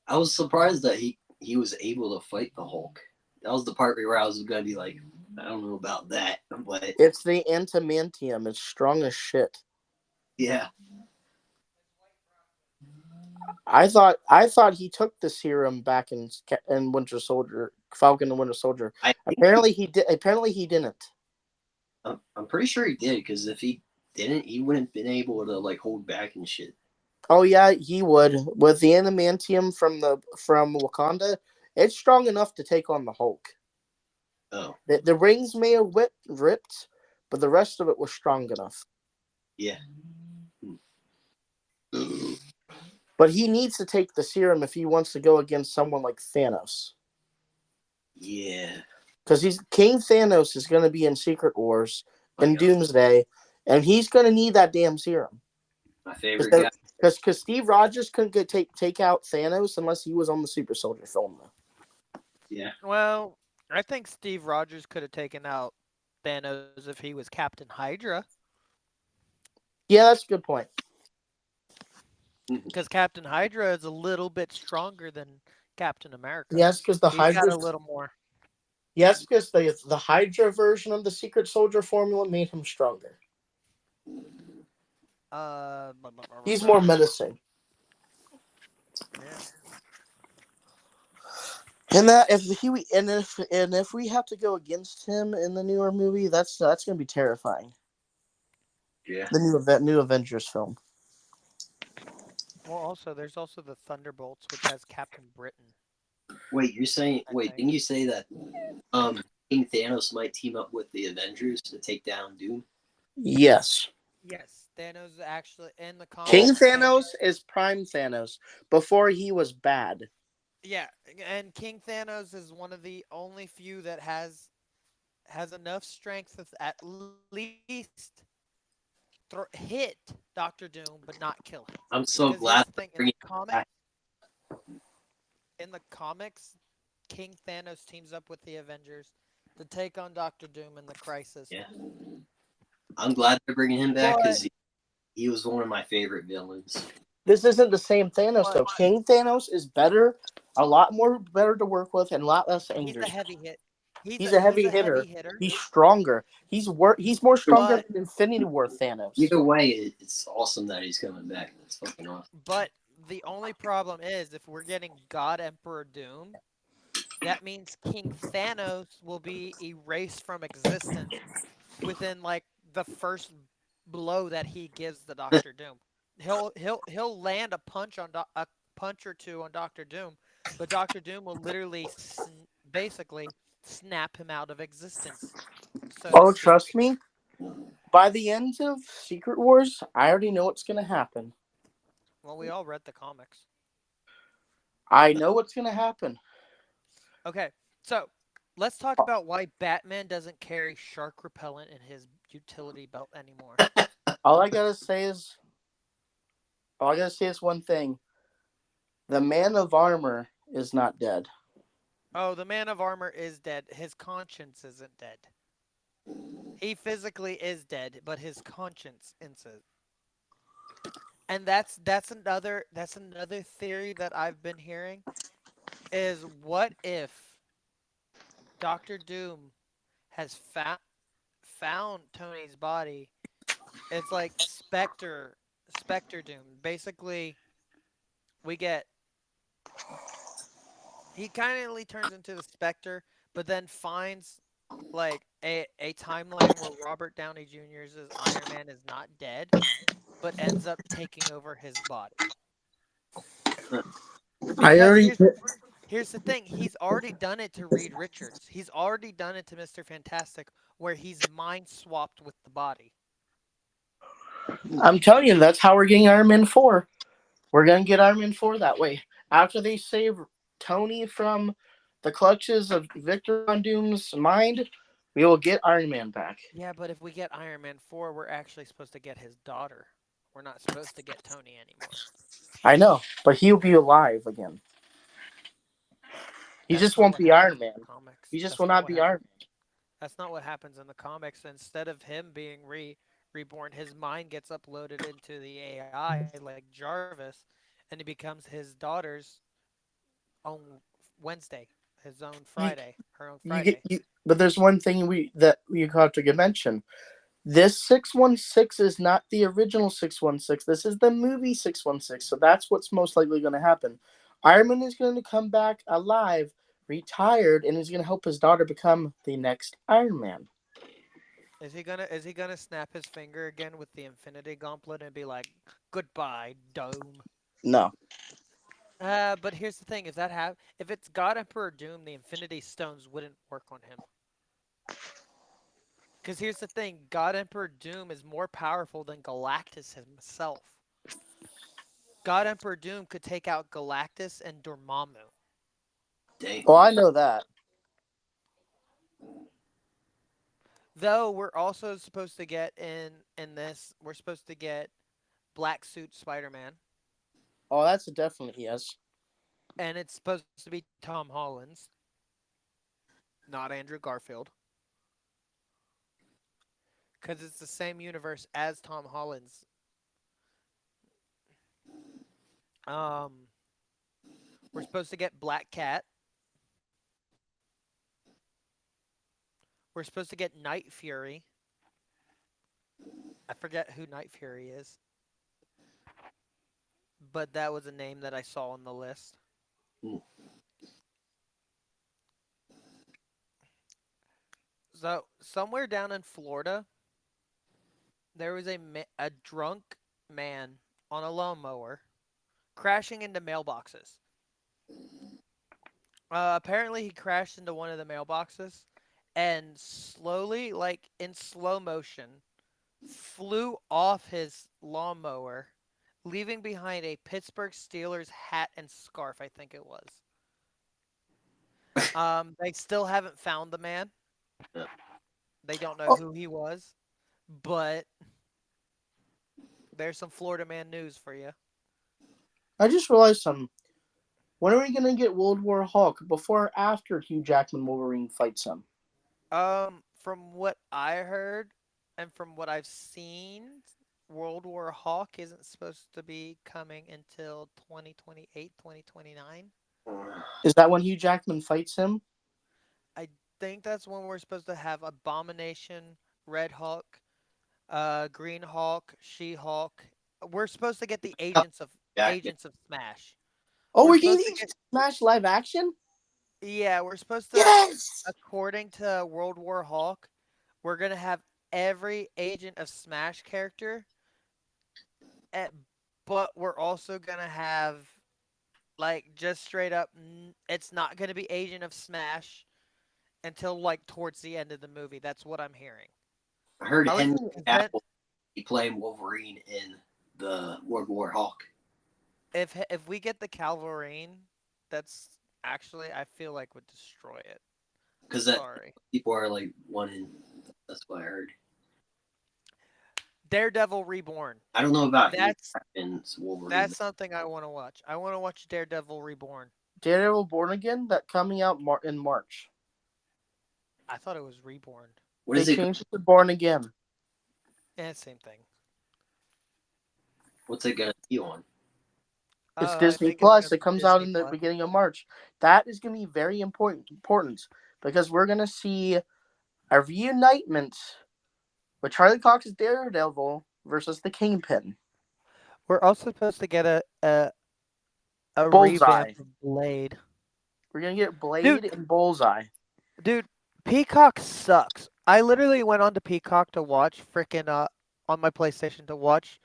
Speaker 2: I was surprised that he was able to fight the Hulk. That was the part where I was gonna be like, I don't know about that, but
Speaker 3: It's the antimantium. It's strong as shit.
Speaker 2: yeah,
Speaker 3: I thought he took the serum back in Winter Soldier, Falcon and Winter Soldier.
Speaker 2: I think
Speaker 3: Apparently he did. Apparently he didn't.
Speaker 2: I'm pretty sure he did because if he didn't, he wouldn't have been able to like hold back and shit.
Speaker 3: Oh yeah, he would. With the adamantium from Wakanda, it's strong enough to take on the Hulk.
Speaker 2: Oh
Speaker 3: The rings may have ripped, but the rest of it was strong enough.
Speaker 2: yeah,
Speaker 3: But he needs to take the serum if he wants to go against someone like Thanos.
Speaker 2: yeah.
Speaker 3: Because he's King Thanos is going to be in Secret Wars
Speaker 2: My
Speaker 3: and
Speaker 2: God,
Speaker 3: Doomsday, and he's going to need that damn serum.
Speaker 2: my favorite guy.
Speaker 3: Because Steve Rogers couldn't take out Thanos unless he was on the Super Soldier film.
Speaker 2: Yeah,
Speaker 1: Well, I think Steve Rogers could have taken out Thanos if he was Captain Hydra,
Speaker 3: Yeah, that's a good point.
Speaker 1: because Captain Hydra is a little bit stronger than Captain America.
Speaker 3: Yes, because the
Speaker 1: He's got
Speaker 3: Hydra.
Speaker 1: a little more.
Speaker 3: Yes, because the Hydra version of the Secret Soldier formula made him stronger.
Speaker 1: Uh,
Speaker 3: He's more menacing.
Speaker 1: yeah.
Speaker 3: And that if we have to go against him in the newer movie, that's gonna be terrifying.
Speaker 2: yeah.
Speaker 3: The new Avengers film.
Speaker 1: Well, also there's also the Thunderbolts, which has Captain Britain.
Speaker 2: Wait, you're saying?
Speaker 1: I
Speaker 2: Wait,
Speaker 1: think.
Speaker 2: didn't you say that King Thanos might team up with the Avengers to take down Doom?
Speaker 3: Yes.
Speaker 1: Yes, Thanos actually in the
Speaker 3: King
Speaker 1: comics.
Speaker 3: Thanos is Prime Thanos before he was bad.
Speaker 1: Yeah, and King Thanos is one of the only few that has enough strength to at least hit Doctor Doom, but not kill him.
Speaker 2: I'm
Speaker 1: Because
Speaker 2: so
Speaker 1: here's the
Speaker 2: glad
Speaker 1: thing:
Speaker 2: they're bringing it back.
Speaker 1: in the comics, King Thanos teams up with the Avengers to take on Doctor Doom in the Crisis.
Speaker 2: Yeah, I'm glad they're bringing him back
Speaker 1: But
Speaker 2: because he was one of my favorite villains.
Speaker 3: This isn't the same Thanos
Speaker 1: but
Speaker 3: though. King Thanos is better, a lot more better to work with, and a lot less
Speaker 1: he's a
Speaker 3: angry.
Speaker 1: heavy hit.
Speaker 3: He's a
Speaker 1: He's
Speaker 3: heavy
Speaker 1: a heavy
Speaker 3: hitter.
Speaker 1: hitter.
Speaker 3: He's stronger. He's more stronger
Speaker 1: But
Speaker 3: than Infinity War Thanos.
Speaker 2: Either way, it's awesome that he's coming back. That's fucking awesome.
Speaker 1: but the only problem is if we're getting God Emperor Doom, that means King Thanos will be erased from existence within like the first blow that he gives the Doctor Doom. He'll land a punch on a punch or two on Doctor Doom, but Doctor Doom will literally basically snap him out of existence, so to
Speaker 3: Oh,
Speaker 1: speak.
Speaker 3: trust me. By the end of Secret Wars, I already know what's gonna happen.
Speaker 1: Well, we all read the comics.
Speaker 3: I know what's gonna happen.
Speaker 1: Okay, so let's talk about why Batman doesn't carry shark repellent in his utility belt anymore.
Speaker 3: All I gotta say is, all I gotta say is one thing: the Man of Armor is not dead.
Speaker 1: Oh, the Man of Armor is dead. His conscience isn't dead. He physically is dead, but his conscience isn't. And that's another theory that I've been hearing is what if Doctor Doom has found Tony's body? It's like Spectre Doom. Basically, we get he kindly turns into the Spectre, but then finds like a timeline where Robert Downey Jr.'s Iron Man is not dead, but ends up taking over his body.
Speaker 3: I
Speaker 1: Because
Speaker 3: already.
Speaker 1: here's the thing, he's already done it to Reed Richards. He's already done it to Mr. Fantastic where he's mind swapped with the body.
Speaker 3: I'm telling you, that's how we're getting Iron Man 4. We're gonna get Iron Man 4 that way. After they save Tony from the clutches of Victor Von Doom's mind, we will get Iron Man back.
Speaker 1: Yeah, but if we get Iron Man 4, we're actually supposed to get his daughter. We're not supposed to get Tony anymore.
Speaker 3: I know, but he'll be alive again. He
Speaker 1: That's
Speaker 3: just
Speaker 1: not
Speaker 3: won't
Speaker 1: what
Speaker 3: be
Speaker 1: happens
Speaker 3: Iron
Speaker 1: in the
Speaker 3: Man.
Speaker 1: comics.
Speaker 3: He just
Speaker 1: That's
Speaker 3: will
Speaker 1: not
Speaker 3: not
Speaker 1: what
Speaker 3: be
Speaker 1: happens.
Speaker 3: Iron Man.
Speaker 1: That's not what happens in the comics. Instead of him being reborn, his mind gets uploaded into the AI like Jarvis, and he becomes his daughter's own Wednesday, his own
Speaker 3: You,
Speaker 1: Friday, her own
Speaker 3: you get
Speaker 1: Friday.
Speaker 3: you, but there's one thing we have to mention. This 616 is not the original 616. This is the movie 616. So that's what's most likely going to happen. Iron Man is going to come back alive, retired, and is going to help his daughter become the next Iron Man.
Speaker 1: Is he gonna snap his finger again with the Infinity Gauntlet and be like, "Goodbye, Dome"?
Speaker 3: No.
Speaker 1: But here's the thing: if it's God Emperor Doom, the Infinity Stones wouldn't work on him. Because here's the thing: God Emperor Doom is more powerful than Galactus himself. God Emperor Doom could take out Galactus and Dormammu.
Speaker 2: Dang.
Speaker 3: Well, I know that.
Speaker 1: Though we're also supposed to get in this, we're supposed to get Black Suit Spider-Man,
Speaker 3: Oh, that's a definite yes.
Speaker 1: and it's supposed to be Tom Holland's, not Andrew Garfield, because it's the same universe as Tom Holland's. Um, we're supposed to get Black Cat. We're supposed to get Night Fury. I forget who Night Fury is, but that was a name that I saw on the list.
Speaker 2: Hmm.
Speaker 1: So somewhere down in Florida, there was a drunk man on a lawnmower crashing into mailboxes. Apparently, he crashed into one of the mailboxes and slowly, like in slow motion, flew off his lawnmower, leaving behind a Pittsburgh Steelers hat and scarf, I think it was. They still haven't found the man.
Speaker 2: Yeah.
Speaker 1: They don't know
Speaker 3: Oh,
Speaker 1: who he was, but there's some Florida man news for you.
Speaker 3: I just realized something. When are we going to get World War Hulk? Before or after Hugh Jackman Wolverine fights him?
Speaker 1: From what I heard and from what I've seen, World War Hawk isn't supposed to be coming until 2028, 2029.
Speaker 3: Is that when Hugh Jackman fights him?
Speaker 1: I think that's when we're supposed to have Abomination, Red Hawk, Green Hawk, She Hawk. We're supposed to get the
Speaker 2: Oh,
Speaker 1: Agents of
Speaker 2: Jack.
Speaker 1: Agents of Smash.
Speaker 3: Oh,
Speaker 1: We're
Speaker 3: we're getting
Speaker 1: supposed to
Speaker 3: the
Speaker 1: get
Speaker 3: Smash live action?
Speaker 1: Yeah, we're supposed to,
Speaker 3: Yes.
Speaker 1: according to World War Hulk, we're gonna have every Agent of Smash character, at, but we're also gonna have like just straight up. It's not gonna be Agent of Smash until like towards the end of the movie. That's what I'm hearing.
Speaker 2: I heard
Speaker 3: I was
Speaker 2: Henry
Speaker 3: thinking,
Speaker 1: 'Cause then,
Speaker 2: Cavill be playing Wolverine in the World War Hulk
Speaker 1: if we get the Calvarine, that's actually I feel like would destroy it.
Speaker 2: because that
Speaker 1: Sorry.
Speaker 2: people are like wanting. That's what I heard.
Speaker 1: Daredevil Reborn.
Speaker 2: I don't know about Hugh
Speaker 1: That's
Speaker 2: Jackman's Wolverine.
Speaker 1: that's something I want to watch. I want to watch Daredevil Reborn.
Speaker 3: Daredevil Born Again that coming out in March.
Speaker 1: I thought it was Reborn.
Speaker 2: What
Speaker 3: They
Speaker 2: is it?
Speaker 3: changed it to Born Again.
Speaker 1: Yeah, same thing.
Speaker 2: What's it gonna be on?
Speaker 3: It's
Speaker 1: I
Speaker 3: Disney
Speaker 1: think it's
Speaker 3: Plus.
Speaker 1: gonna
Speaker 3: It
Speaker 1: be
Speaker 3: comes out
Speaker 1: Disney
Speaker 3: in the
Speaker 1: Plus.
Speaker 3: beginning of March. That is going to be very important because we're going to see a reunitement with Charlie Cox's Daredevil versus the Kingpin.
Speaker 1: We're also supposed to get a revamp
Speaker 3: Bullseye.
Speaker 1: of Blade.
Speaker 3: We're going to get
Speaker 1: Dude,
Speaker 3: Blade and Bullseye.
Speaker 1: dude, Peacock sucks. I literally went on to Peacock to watch frickin' on my PlayStation to watch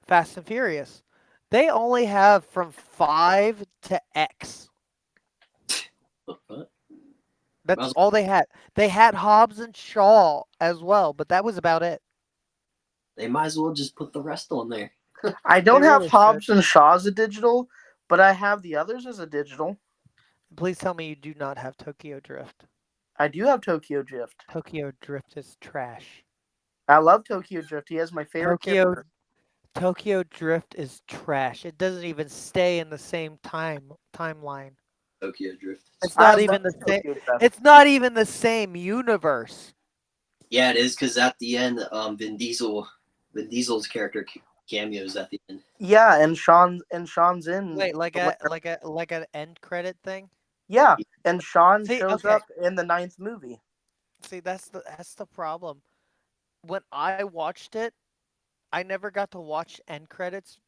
Speaker 1: Fast and Furious. They only have from 5 to X.
Speaker 2: What?
Speaker 1: That's all they had. They had Hobbs and Shaw as well, but that was about it.
Speaker 2: They might as well just put the rest on there.
Speaker 3: I
Speaker 1: They
Speaker 3: don't have
Speaker 1: really should.
Speaker 3: Hobbs and Shaw as a digital, but I have the others as a digital.
Speaker 1: Please tell me you do not have Tokyo Drift.
Speaker 3: I do have Tokyo Drift.
Speaker 1: Tokyo Drift is trash.
Speaker 3: I love Tokyo Drift. He has my favorite
Speaker 1: Tokyo
Speaker 3: character.
Speaker 1: Tokyo Drift is trash. It doesn't even stay in the same timeline.
Speaker 2: Tokyo Drift.
Speaker 1: It's
Speaker 3: I
Speaker 1: not
Speaker 3: love
Speaker 1: even the same.
Speaker 3: Tokyo Drift.
Speaker 1: It's not even the same universe.
Speaker 2: Yeah, it is because at the end, Vin Diesel's character cameos at the end.
Speaker 3: Yeah, and Sean's in.
Speaker 1: Wait, like an end credit thing?
Speaker 3: Yeah, and Sean
Speaker 1: See,
Speaker 3: shows
Speaker 1: okay.
Speaker 3: up in the ninth movie.
Speaker 1: See, that's the problem. When I watched it, I never got to watch end credits.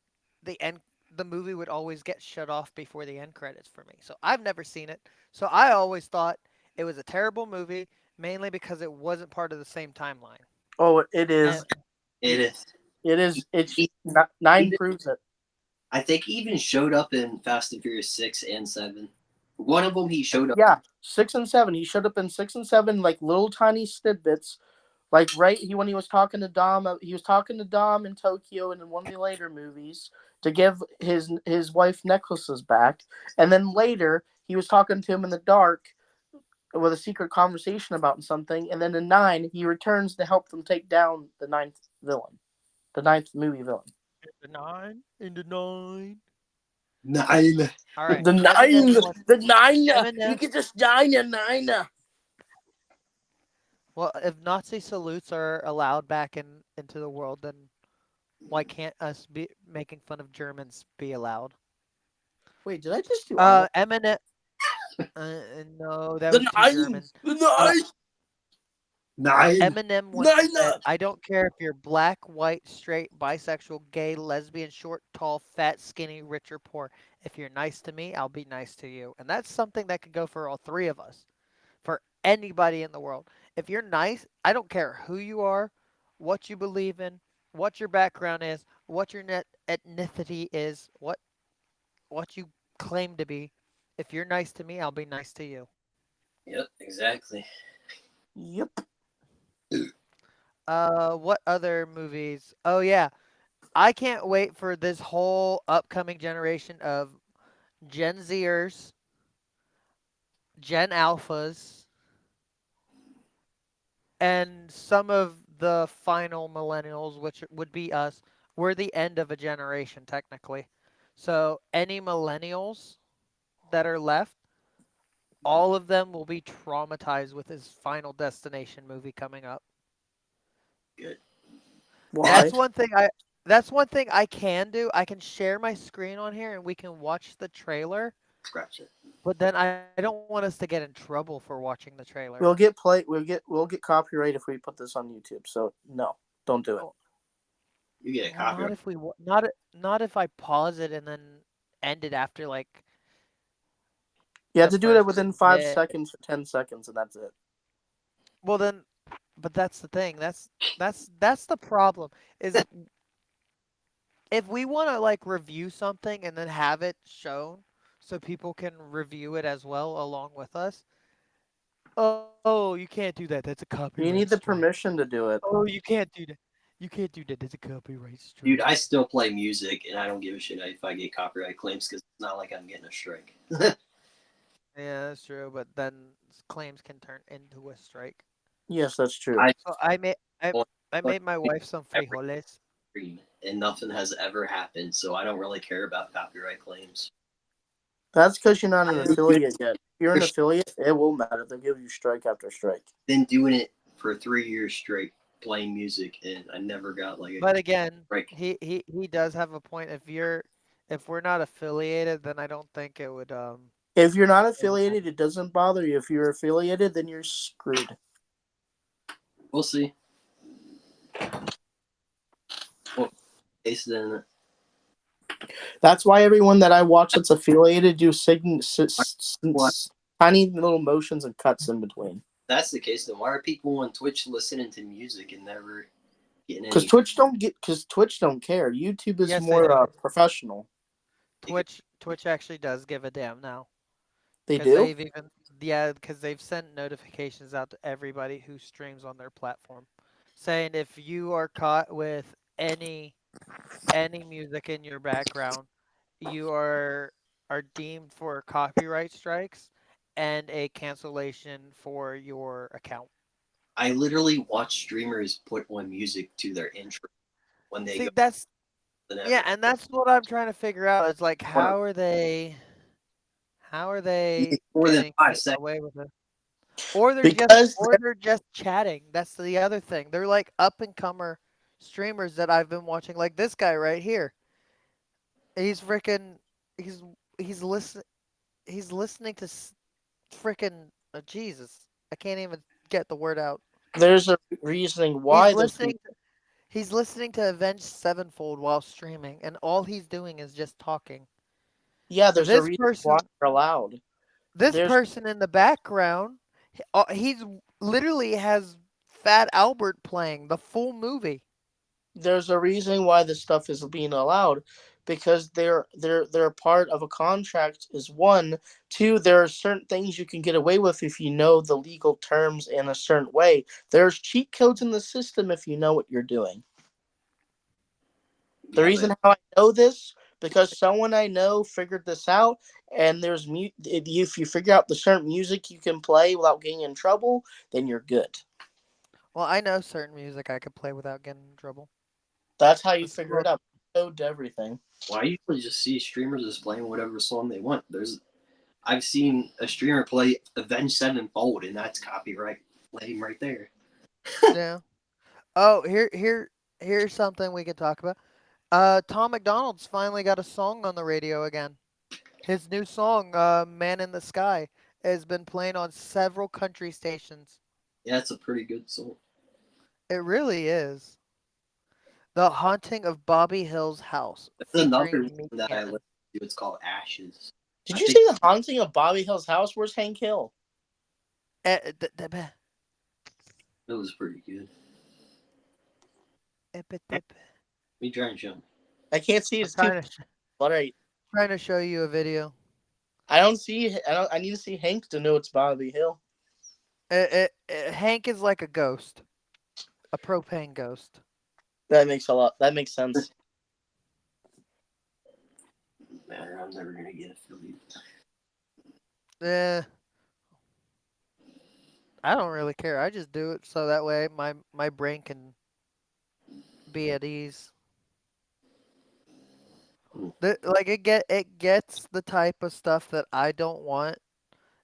Speaker 1: The end the movie would always get shut off before the end credits for me. So I've never seen it. So I always thought it was a terrible movie, mainly because it wasn't part of the same timeline.
Speaker 3: Oh, it
Speaker 1: And
Speaker 3: is.
Speaker 2: It is.
Speaker 3: It is. It's
Speaker 2: He,
Speaker 3: nine
Speaker 2: even,
Speaker 3: proves it.
Speaker 2: I think he even showed up in Fast and Furious 6 and 7. One of them he showed up.
Speaker 3: Yeah, 6 and 7. He showed up in 6 and 7, like little tiny snippets. Like when he was talking to Dom, he was talking to Dom in Tokyo and in one of the later movies to give his wife necklaces back, and then later he was talking to him in the dark with a secret conversation about something, and then in 9 he returns to help them take down the ninth villain, the ninth movie villain.
Speaker 1: the nine in the nine.
Speaker 2: 9.
Speaker 1: All right,
Speaker 3: The
Speaker 1: Eminem
Speaker 3: nine,
Speaker 1: wants
Speaker 3: the nine. You
Speaker 1: Eminem.
Speaker 3: get this nine.
Speaker 1: Well, if Nazi salutes are allowed back into the world, then why can't us be making fun of Germans be allowed?
Speaker 3: Wait, did I just do Arnold?
Speaker 1: Eminem. No, that
Speaker 3: The
Speaker 1: was too
Speaker 3: nine,
Speaker 1: German.
Speaker 3: the
Speaker 1: Uh,
Speaker 3: nine,
Speaker 2: 9.
Speaker 1: Eminem once
Speaker 3: nine.
Speaker 1: said, "I don't care if you're black, white, straight, bisexual, gay, lesbian, short, tall, fat, skinny, rich, or poor. If you're nice to me, I'll be nice to you." And that's something that could go for all three of us, for anybody in the world. If you're nice, I don't care who you are, what you believe in, what your background is, what your ethnicity is, what you claim to be. If you're nice to me, I'll be nice to you.
Speaker 2: Yep, exactly.
Speaker 3: Yep.
Speaker 1: What other movies? Oh yeah, I can't wait for this whole upcoming generation of Gen Zers, Gen Alphas, and some of the final millennials, which would be us. We're the end of a generation, technically. So, any millennials that are left, all of them will be traumatized with his Final Destination movie coming up.
Speaker 2: Good.
Speaker 3: Why?
Speaker 1: That's one thing I that's one thing I can do. I can share my screen on here and we can watch the trailer,
Speaker 2: Scratch it.
Speaker 1: but then I don't want us to get in trouble for watching the trailer.
Speaker 3: We'll get copyright if we put this on YouTube. So no, don't do it.
Speaker 1: Oh,
Speaker 2: You get a
Speaker 1: well, not
Speaker 2: copyright.
Speaker 1: if we not if I pause it and then end it after like
Speaker 3: Yeah, You have
Speaker 1: the
Speaker 3: to do it
Speaker 1: first
Speaker 3: within 5
Speaker 1: day.
Speaker 3: seconds or 10 seconds, and that's it.
Speaker 1: Well then, but that's the thing. That's the problem. Is if we want to like review something and then have it shown so people can review it as well along with us. Oh, you can't do that. That's a copyright
Speaker 3: You need the
Speaker 1: strike.
Speaker 3: permission to do it.
Speaker 1: Oh, you can't do that. You can't do that. That's a copyright
Speaker 2: Dude,
Speaker 1: strike.
Speaker 2: I still play music, and I don't give a shit if I get copyright claims because it's not like I'm getting a strike.
Speaker 1: Yeah, that's true. But then claims can turn into a strike.
Speaker 3: Yes, that's true.
Speaker 2: I
Speaker 1: So I
Speaker 2: play
Speaker 1: I made my wife some
Speaker 2: every
Speaker 1: frijoles.
Speaker 2: stream, and nothing has ever happened, so I don't really care about copyright claims.
Speaker 3: That's because you're not an
Speaker 1: Yeah.
Speaker 3: affiliate yet. If you're an
Speaker 2: I've
Speaker 3: affiliate, it will matter. They'll give you strike after strike.
Speaker 2: been doing it for 3 years straight, playing music, and I never got like a
Speaker 1: But again,
Speaker 2: strike.
Speaker 1: he does have a point. If we're not affiliated, then I don't think
Speaker 3: If you're not
Speaker 1: it would matter.
Speaker 3: affiliated, it doesn't bother you. If you're affiliated, then you're screwed.
Speaker 2: We'll see. Well, case then
Speaker 3: That's why everyone that I watch that's affiliated do
Speaker 2: what?
Speaker 3: tiny little motions and cuts in between.
Speaker 2: That's the case. Then why are people on Twitch listening to music and never getting
Speaker 3: Because
Speaker 2: any?
Speaker 3: Twitch don't care. YouTube is
Speaker 1: Yes, they
Speaker 3: more
Speaker 1: do.
Speaker 3: professional.
Speaker 1: Twitch actually does give a damn now,
Speaker 3: They
Speaker 1: because
Speaker 3: do.
Speaker 1: they've sent notifications out to everybody who streams on their platform, saying if you are caught with any music in your background, you are deemed for copyright strikes and a cancellation for your account.
Speaker 2: I literally watch streamers put on music to their intro when they
Speaker 1: See,
Speaker 2: go
Speaker 1: that's
Speaker 2: than
Speaker 1: yeah,
Speaker 2: ever.
Speaker 1: and that's what I'm trying to figure out. It's like
Speaker 2: Hold on.
Speaker 1: how are they
Speaker 2: More than
Speaker 1: getting
Speaker 2: 5 seconds.
Speaker 1: away with it?
Speaker 3: Because
Speaker 1: Or they're just chatting. That's the other thing. They're like up and comer streamers that I've been watching, like this guy right here. He's freaking he's he's listen he's listening to freaking Jesus. I can't even get the word out.
Speaker 3: there's a reasoning
Speaker 1: He's
Speaker 3: why those people.
Speaker 1: listening he's listening to Avenged Sevenfold while streaming, and all he's doing is just talking.
Speaker 3: Yeah, there's a
Speaker 1: This
Speaker 3: reason why
Speaker 1: person
Speaker 3: they're allowed.
Speaker 1: this
Speaker 3: There's
Speaker 1: person in the background, he's literally has Fat Albert playing the full movie.
Speaker 3: there's a reason why this stuff is being allowed, because they're part of a contract is one. Two, there are certain things you can get away with if you know the legal terms in a certain way. There's cheat codes in the system if you know what you're doing. The
Speaker 2: Yeah, but
Speaker 3: reason how I know this, because someone I know figured this out, and if you figure out the certain music you can play without getting in trouble, then you're good.
Speaker 1: Well, I know certain music I could play without getting in trouble.
Speaker 3: That's how you
Speaker 1: It's
Speaker 3: figure
Speaker 1: called
Speaker 3: it out. Code to everything.
Speaker 2: well, I usually just see streamers just playing whatever song they want. I've seen a streamer play Avenged Sevenfold, and that's copyright claim right there.
Speaker 1: yeah. Oh, here's something we can talk about. Tom McDonald's finally got a song on the radio again. His new song, "Man in the Sky," has been playing on several country stations.
Speaker 2: Yeah, it's a pretty good song.
Speaker 1: It really is. The Haunting of Bobby Hill's House,
Speaker 2: There's another
Speaker 1: featuring
Speaker 2: one
Speaker 1: Meek
Speaker 2: that I listen
Speaker 1: Cannon.
Speaker 2: to. It's called Ashes.
Speaker 3: Did
Speaker 2: I
Speaker 3: you
Speaker 2: think
Speaker 3: see the haunting of Bobby Hill's house? Where's Hank Hill?
Speaker 1: Let
Speaker 2: it was pretty good.
Speaker 1: me
Speaker 2: Me trying to show me.
Speaker 3: I can't see.
Speaker 1: I'm
Speaker 3: It's too. All right.
Speaker 1: trying to show you a video.
Speaker 3: I don't see. I don't. I need to see Hank to know it's Bobby Hill.
Speaker 1: Hank is like a ghost, a propane ghost.
Speaker 3: That makes a lot. That makes sense.
Speaker 2: Matter, I'm never gonna get affiliated.
Speaker 1: Eh, I don't really care. I just do it so that way my brain can be at ease. Like it gets the type of stuff that I don't want.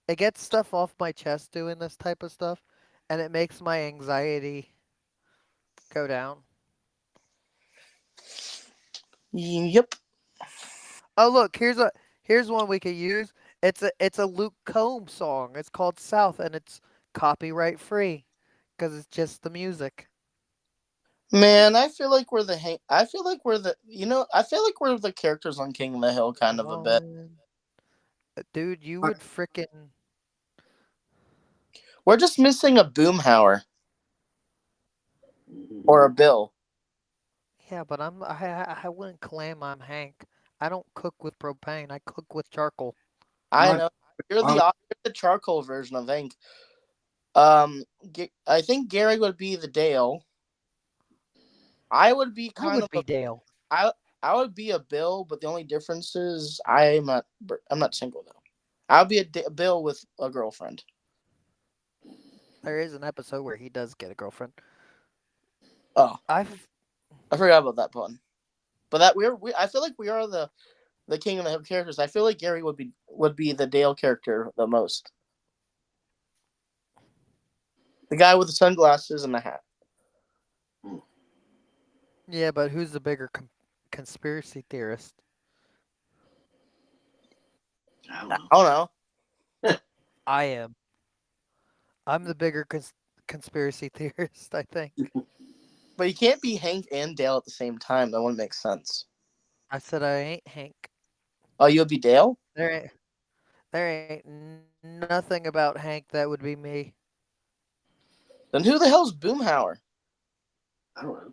Speaker 1: It gets stuff off my chest doing this type of stuff, and it makes my anxiety go down.
Speaker 3: Yep.
Speaker 1: Oh look, here's one we could use. It's a Luke Combs song. It's called South, and it's copyright free because it's just the music.
Speaker 3: Man, I feel like we're the Hank. I feel like we're the. I feel like we're the characters on King of the Hill, kind
Speaker 1: Come
Speaker 3: of a bit.
Speaker 1: on. Dude, you would frickin'
Speaker 3: We're just missing a Boomhauer or a Bill.
Speaker 1: yeah, but I wouldn't claim I'm Hank. I don't cook with propane. I cook with charcoal.
Speaker 3: I
Speaker 2: Are,
Speaker 3: know you're
Speaker 2: are,
Speaker 3: you're the charcoal version of Hank. I think Gary would be the Dale. I would be
Speaker 1: I
Speaker 3: kind of
Speaker 1: would be Dale.
Speaker 3: I I would be a Bill, but the only difference is I'm not single though. I'll be a Bill with a girlfriend.
Speaker 1: There is an episode where he does get a girlfriend.
Speaker 3: Oh,
Speaker 1: I've
Speaker 3: I forgot about that pun. But that I feel like we are the King of the Hill characters. I feel like Gary would be the Dale character the most. The guy with the sunglasses and the hat.
Speaker 1: yeah, but who's the bigger conspiracy theorist?
Speaker 2: I don't
Speaker 3: I
Speaker 2: know.
Speaker 3: don't know.
Speaker 1: I am. I'm the bigger conspiracy theorist, I think.
Speaker 3: But you can't be Hank and Dale at the same time. That wouldn't make sense.
Speaker 1: I said I ain't Hank.
Speaker 3: Oh, you'll be Dale?
Speaker 1: There ain't nothing about Hank that would be me.
Speaker 3: Then who the hell's Boomhauer?
Speaker 2: I don't know.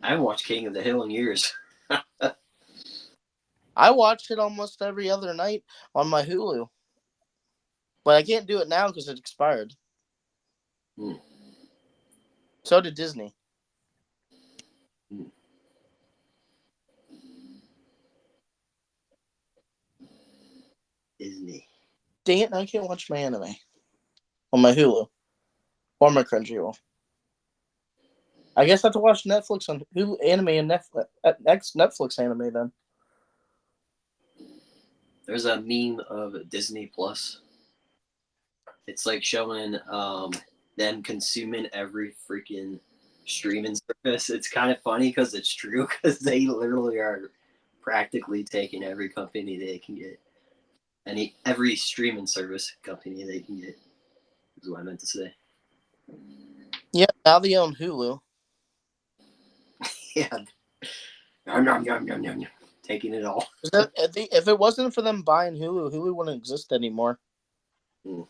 Speaker 2: I haven't watched King of the Hill in years.
Speaker 3: I watch it almost every other night on my Hulu. But I can't do it now because it expired.
Speaker 2: Hmm.
Speaker 3: So did Disney.
Speaker 2: Hmm. Disney.
Speaker 3: Dang it, now I can't watch my anime on my Hulu or my Crunchyroll. I guess I have to watch Netflix on Hulu anime and Netflix anime then.
Speaker 2: There's a meme of Disney Plus. It's like showing them consuming every freaking streaming service. It's kind of funny because it's true because they literally are practically taking every company they can get. Every streaming service company they can get is what I meant to say.
Speaker 3: Yeah, now they own Hulu.
Speaker 2: Yeah. Yum, yum, yum, yum, yum, yum. Taking it all.
Speaker 3: If it wasn't for them buying Hulu, Hulu wouldn't exist anymore.
Speaker 2: Hmm.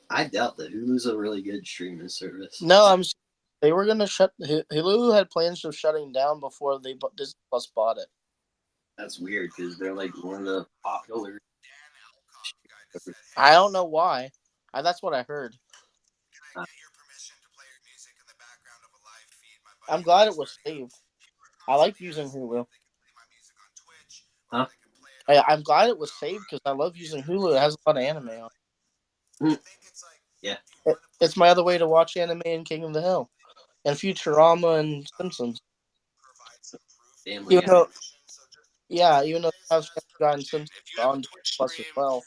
Speaker 2: I doubt that Hulu's a really good streaming service.
Speaker 3: No, they were gonna shut Hulu had plans of shutting down before Disney Plus bought it.
Speaker 2: That's weird because they're like one of the popular.
Speaker 3: I don't know why. That's what I heard.
Speaker 2: Uh,
Speaker 3: I'm glad it was saved. I like using Hulu.
Speaker 2: huh?
Speaker 3: I'm glad it was saved because I love using Hulu. It has a lot of anime on
Speaker 2: Mm. Yeah.
Speaker 3: it's my other way to watch anime and King of the Hill and Futurama and Simpsons.
Speaker 2: Family
Speaker 3: Even
Speaker 2: Guy.
Speaker 3: though, yeah, even though they have Family Guy and Simpsons on Disney Plus as well,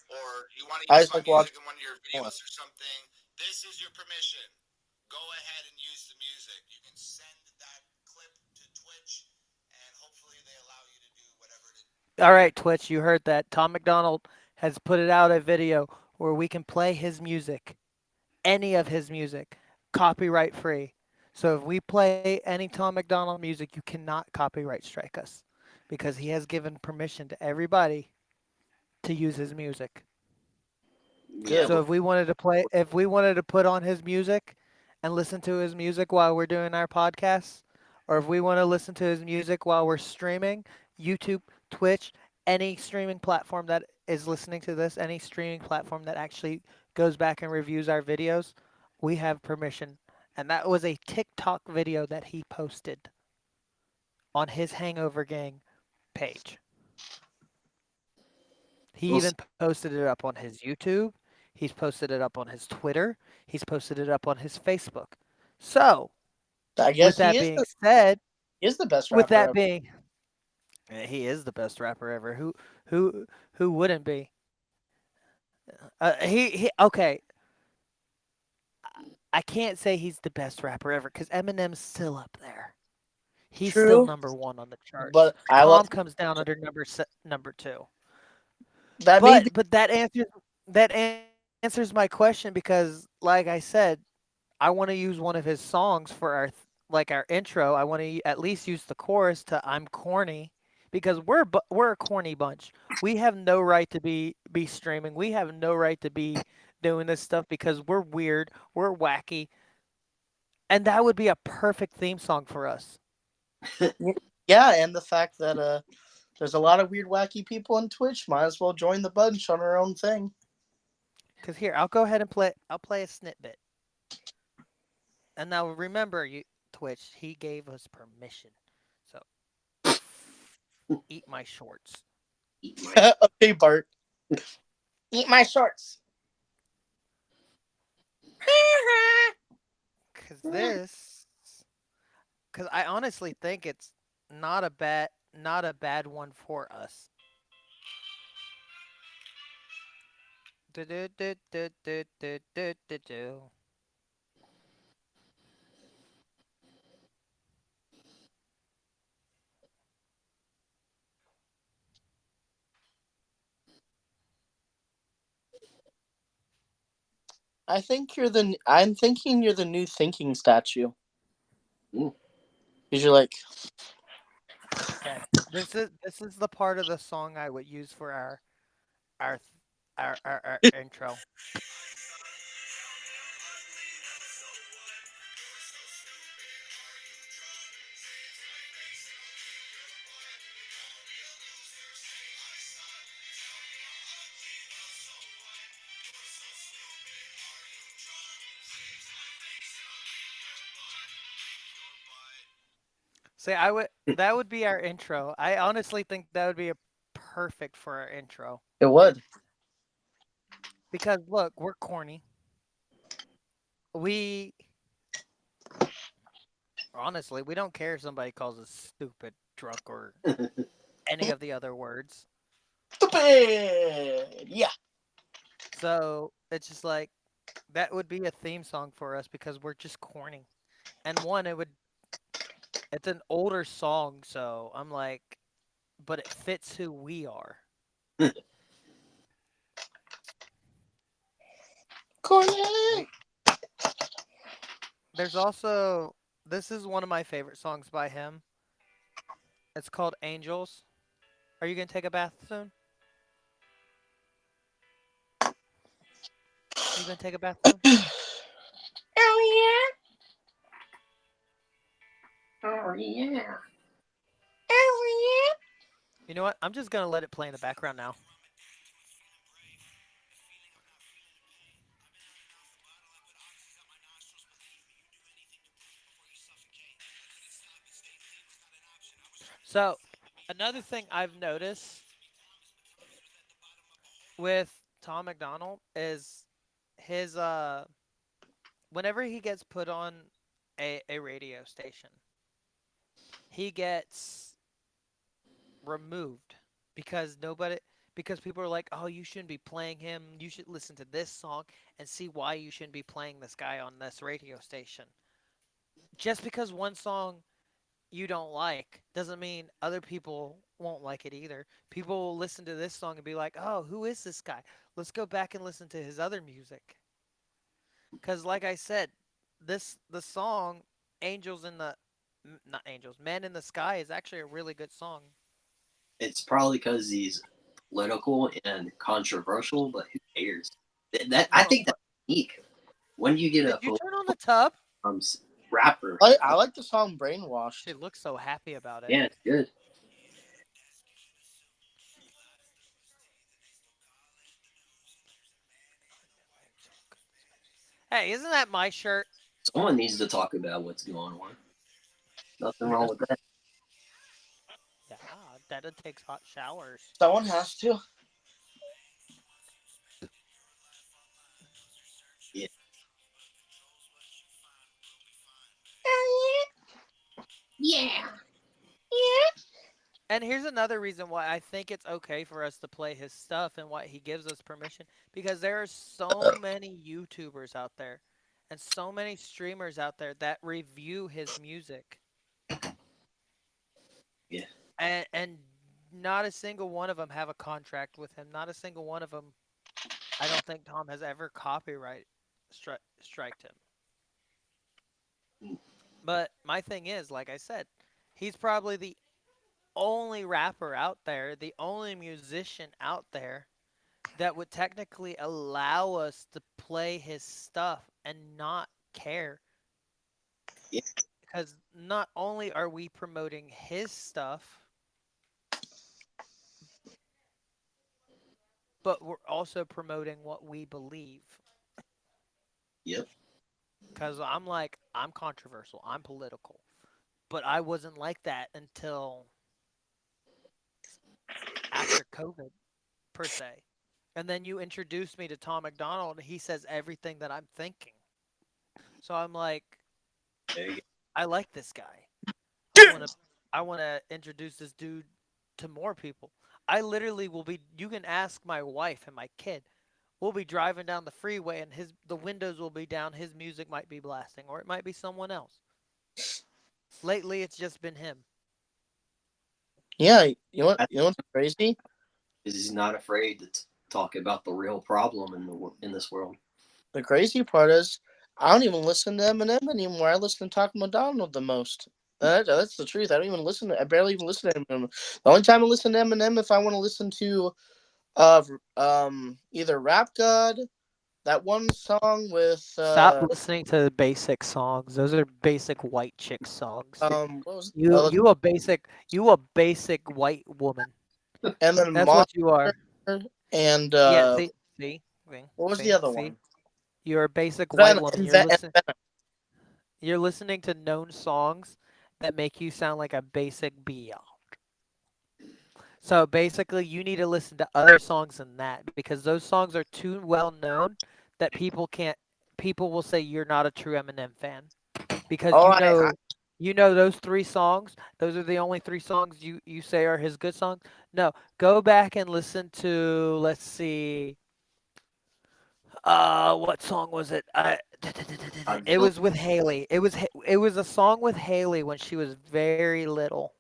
Speaker 3: I just like watching more.
Speaker 1: All right, Twitch, you heard that. Tom McDonald has put it out a video where we can play his music, any of his music, copyright free. So if we play any Tom McDonald music, you cannot copyright strike us because he has given permission to everybody to use his music.
Speaker 2: Yeah,
Speaker 3: Good.
Speaker 1: So if we wanted to put on his music and listen to his music while we're doing our podcasts, or if we want to listen to his music while we're streaming, YouTube, Twitch, any streaming platform that is listening to this, any streaming platform that actually goes back and reviews our videos, we have permission. And that was a TikTok video that he posted on his Hangover Gang page. He
Speaker 2: we'll
Speaker 1: even
Speaker 2: see.
Speaker 1: posted it up on his YouTube. He's posted it up on his Twitter. He's posted it up on his Facebook. So,
Speaker 3: I
Speaker 1: with
Speaker 3: guess
Speaker 1: that being said,
Speaker 3: he is the best
Speaker 1: with
Speaker 3: rapper
Speaker 1: that
Speaker 3: ever.
Speaker 1: being, he is the best rapper ever. Who, who wouldn't be? He. Okay. I can't say he's the best rapper ever because Eminem's still up there. He's still
Speaker 3: True,
Speaker 1: number one on the charts.
Speaker 3: but I love
Speaker 1: Tom comes down under number two.
Speaker 3: that. May be
Speaker 1: But that answers my question because, like I said, I want to use one of his songs for our like our intro. I want to at least use the chorus to "I'm corny" because we're a corny bunch. We have no right to be streaming. We have no right to be doing this stuff because we're weird, we're wacky, and that would be a perfect theme song for us.
Speaker 3: Yeah, and the fact that there's a lot of weird, wacky people on Twitch. Might as well join the bunch on our own thing.
Speaker 1: Cause here, I'll go ahead and play. I'll play a snippet. And now remember, you Twitch, he gave us permission. So eat my shorts.
Speaker 2: Eat my
Speaker 3: Okay, Bart. Eat my shorts.
Speaker 1: Cause this, cause I honestly think it's not a bad one for us. Do do do do do do do do do.
Speaker 3: I'm thinking you're the new thinking statue.
Speaker 2: Mm.
Speaker 3: Because you're like,
Speaker 1: Okay, this is the part of the song I would use for our th- our intro. See, I would that would be our intro. I honestly think that would be a perfect for our intro.
Speaker 3: it would.
Speaker 1: Because look, we're corny. We honestly, we don't care if somebody calls us stupid, drunk, or any of the other words.
Speaker 3: Stupid! Yeah.
Speaker 1: So it's just like that would be a theme song for us because we're just corny. And one, it's an older song, so I'm like, but it fits who we are.
Speaker 3: Corny!
Speaker 1: We there's also this is one of my favorite songs by him. It's called Angels. Are you gonna take a bath soon? Are you gonna take a bath soon?
Speaker 3: Oh,
Speaker 2: Oh yeah.
Speaker 3: yeah. Oh,
Speaker 1: You know what? I'm just gonna let it play in the background now. So, another thing I've noticed with Tom McDonald is his whenever he gets put on a radio station, he gets removed because nobody because people are like, "Oh, you shouldn't be playing him. You should listen to this song and see why you shouldn't be playing this guy on this radio station." Just because one song you don't like doesn't mean other people won't like it either. People will listen to this song and be like, "Oh, who is this guy? Let's go back and listen to his other music." Cuz like I said, the song Angels in the not Angels, Men in the Sky is actually a really good song.
Speaker 2: It's probably because he's political and controversial, but who cares? That I
Speaker 1: No,
Speaker 2: think that's unique. When do you get a
Speaker 1: did you turn on the tub?
Speaker 2: um, rapper?
Speaker 3: I like the song
Speaker 1: She
Speaker 3: Brainwashed.
Speaker 1: looks so happy about it.
Speaker 2: Yeah, it's good.
Speaker 1: Hey, isn't that my shirt?
Speaker 2: Someone needs to talk about what's going on. Nothing wrong with that.
Speaker 1: Yeah, Dada takes hot showers.
Speaker 3: Someone has to.
Speaker 2: Yeah,
Speaker 3: Yeah. Yeah.
Speaker 1: And here's another reason why I think it's okay for us to play his stuff and why he gives us permission because there are so many YouTubers out there and so many streamers out there that review his music
Speaker 2: yeah.
Speaker 1: and not a single one of them have a contract with him. Not a single one of them. I don't think Tom has ever copyright striked him.
Speaker 2: Mm.
Speaker 1: But my thing is, like I said, he's probably the only rapper out there, the only musician out there that would technically allow us to play his stuff and not care.
Speaker 2: Yeah,
Speaker 1: Because not only are we promoting his stuff, but we're also promoting what we believe.
Speaker 2: yep,
Speaker 1: Because I'm controversial, I'm political. But I wasn't like that until after COVID, per se. And then you introduced me to Tom McDonald, and he says everything that I'm thinking. So I'm like,
Speaker 2: there you go.
Speaker 1: I like this guy. I want to I want to introduce this dude to more people. I literally will be you can ask my wife and my kid. We'll be driving down the freeway and his the windows will be down, his music might be blasting or it might be someone else. Lately it's just been him.
Speaker 3: Yeah, you know what?
Speaker 2: I
Speaker 3: You know what's crazy?
Speaker 2: think he's not afraid to talk about the real problem in this world.
Speaker 3: The crazy part is, I don't even listen to Eminem anymore. I listen to Talk McDonald the most. That's the truth. I don't even listen to. I barely even listen to Eminem. The only time I listen to Eminem if I want to listen to, either Rap God, that one song with
Speaker 1: Stop listening to the basic songs. Those are basic white chick songs.
Speaker 3: what was
Speaker 1: You a basic white woman.
Speaker 3: and then
Speaker 1: That's what you
Speaker 3: Monster
Speaker 1: are.
Speaker 3: and
Speaker 1: Yeah,
Speaker 3: what was the other
Speaker 1: see.
Speaker 3: one?
Speaker 1: You're a basic white
Speaker 3: Then
Speaker 1: woman.
Speaker 3: and
Speaker 1: You're listening to known songs that make you sound like a basic BL. So basically, you need to listen to other songs than that because those songs are too well known that people can't. People will say you're not a true Eminem fan because
Speaker 3: oh,
Speaker 1: you know those three songs. Those are the only three songs you say are his good songs. No, go back and listen to. Let's see. What song was it? It
Speaker 2: Godzilla.
Speaker 1: was with Haley. It was a song with Haley when she was very little.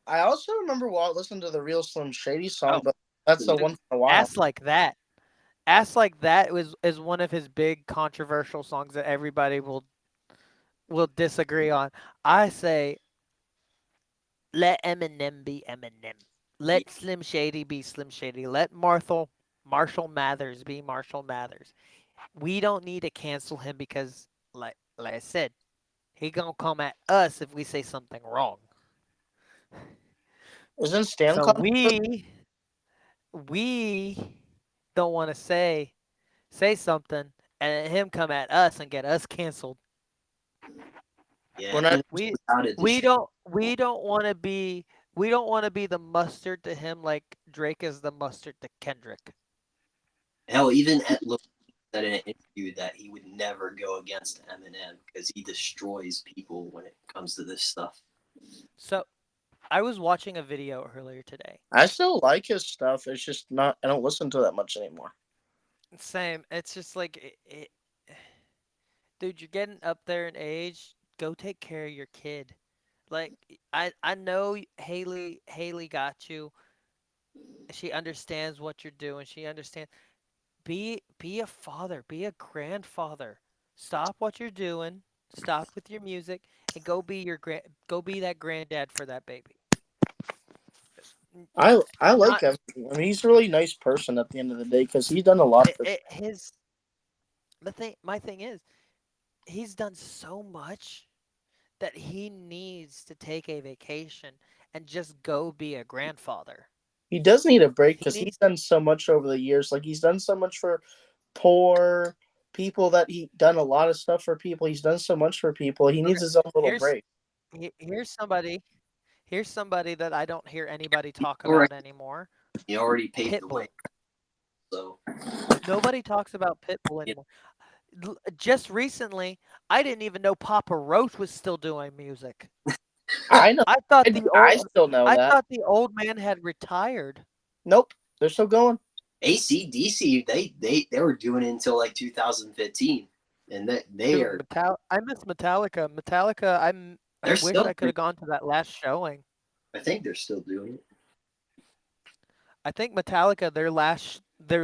Speaker 3: I also remember listening to the Real Slim Shady song,
Speaker 1: Oh,
Speaker 3: but that's the one for a while.
Speaker 1: Ass Like That. Ass Like That was is one of his big controversial songs that everybody will disagree on. I say let Eminem be Eminem.
Speaker 2: Yeah,
Speaker 1: Let Slim Shady be Slim Shady. Let Marshall Mathers be Marshall Mathers. We don't need to cancel him because like I said, he gonna come at us if we say something wrong.
Speaker 3: Isn't Stan
Speaker 1: So
Speaker 3: Con?
Speaker 1: we don't want to say something and him come at us and get us canceled.
Speaker 3: We're
Speaker 2: yeah.
Speaker 3: not.
Speaker 2: And
Speaker 1: We
Speaker 2: how to destroy.
Speaker 1: we don't want to be we don't want to be the mustard to him like Drake is the mustard to Kendrick.
Speaker 2: Hell, even at Logan said in an interview that he would never go against Eminem because he destroys people when it comes to this stuff.
Speaker 1: So I was watching a video earlier today.
Speaker 3: I still like his stuff. It's just not. I don't listen to that much anymore.
Speaker 1: Same. It's just like dude, you're getting up there in age. Go take care of your kid. Like I know Haley got you. She understands what you're doing. She understands. Be a father. Be a grandfather. Stop what you're doing. Stop with your music and go be that granddad for that baby. N-
Speaker 3: I like
Speaker 1: Not
Speaker 3: him. I mean, he's a really nice person at the end of the day because he's done a lot for.
Speaker 1: his the thing. My thing is he's done so much that he needs to take a vacation and just go be a grandfather.
Speaker 3: He does need a break
Speaker 1: He
Speaker 3: because
Speaker 1: needs
Speaker 3: he's done so much over the years. Like he's done so much for poor people that he done a lot of stuff for people. He's done so much for people. He needs
Speaker 1: okay.
Speaker 3: his own little
Speaker 1: Here's
Speaker 3: break.
Speaker 1: here's somebody that I don't hear anybody
Speaker 2: He
Speaker 1: talk
Speaker 2: already,
Speaker 1: about anymore.
Speaker 2: he already paved the way.
Speaker 1: Pitbull.
Speaker 2: So
Speaker 1: Nobody talks about Pitbull
Speaker 2: yeah.
Speaker 1: anymore. Just recently, I didn't even know Papa Roach was still doing music.
Speaker 3: I know.
Speaker 1: I thought the
Speaker 3: I
Speaker 1: old
Speaker 3: still know
Speaker 1: I
Speaker 3: that.
Speaker 1: thought the old man had retired.
Speaker 3: Nope, they're still going.
Speaker 2: AC/DC, they were doing it until like 2015, and they
Speaker 1: Dude,
Speaker 2: are
Speaker 1: I miss Metallica. I
Speaker 2: they're
Speaker 1: wish
Speaker 2: still
Speaker 1: I could have gone to that last showing.
Speaker 2: I think they're still doing it.
Speaker 1: I think Metallica their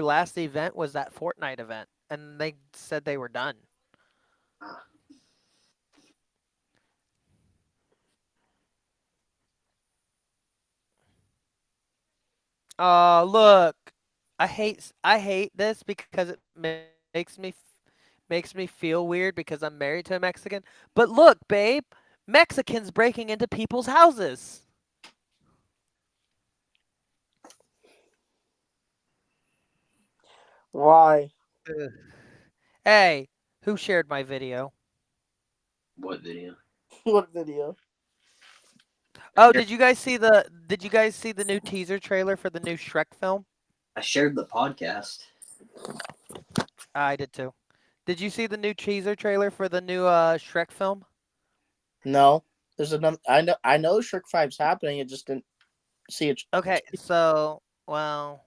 Speaker 1: last event was that Fortnite event, and they said they were done.
Speaker 2: Ah,
Speaker 1: Look, I hate this because it makes me feel weird because I'm married to a Mexican. But look, babe, Mexicans breaking into people's houses.
Speaker 3: Why?
Speaker 1: Ugh. Hey, who shared my video?
Speaker 2: What video?
Speaker 3: What video?
Speaker 1: Oh,
Speaker 2: Here,
Speaker 1: did you guys see the new teaser trailer for the new Shrek film?
Speaker 2: I shared the podcast.
Speaker 1: I did too. Did you see the new teaser trailer for the new Shrek film?
Speaker 3: No. There's another. I know Shrek 5's happening. It just didn't see it.
Speaker 1: Okay, so well,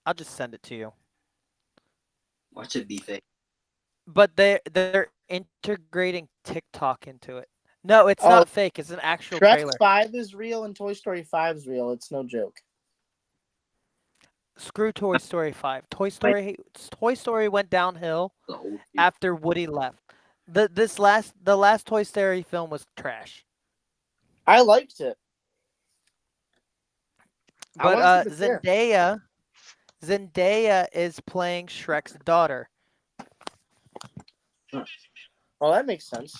Speaker 1: I'll just send it to you.
Speaker 2: Watch it be fake.
Speaker 1: But they're integrating TikTok into it. No, it's not
Speaker 3: Oh,
Speaker 1: fake. It's an actual trailer.
Speaker 3: Shrek 5 is real and Toy Story 5 is real. It's no joke.
Speaker 1: Screw Toy Story 5.
Speaker 2: Like
Speaker 1: Toy Story went downhill
Speaker 2: the old people.
Speaker 1: after Woody left. The last Toy Story film was trash.
Speaker 3: I liked it. I
Speaker 1: But
Speaker 3: want to see the kid.
Speaker 1: Zendaya is playing Shrek's daughter.
Speaker 2: Huh.
Speaker 3: Oh, that makes sense.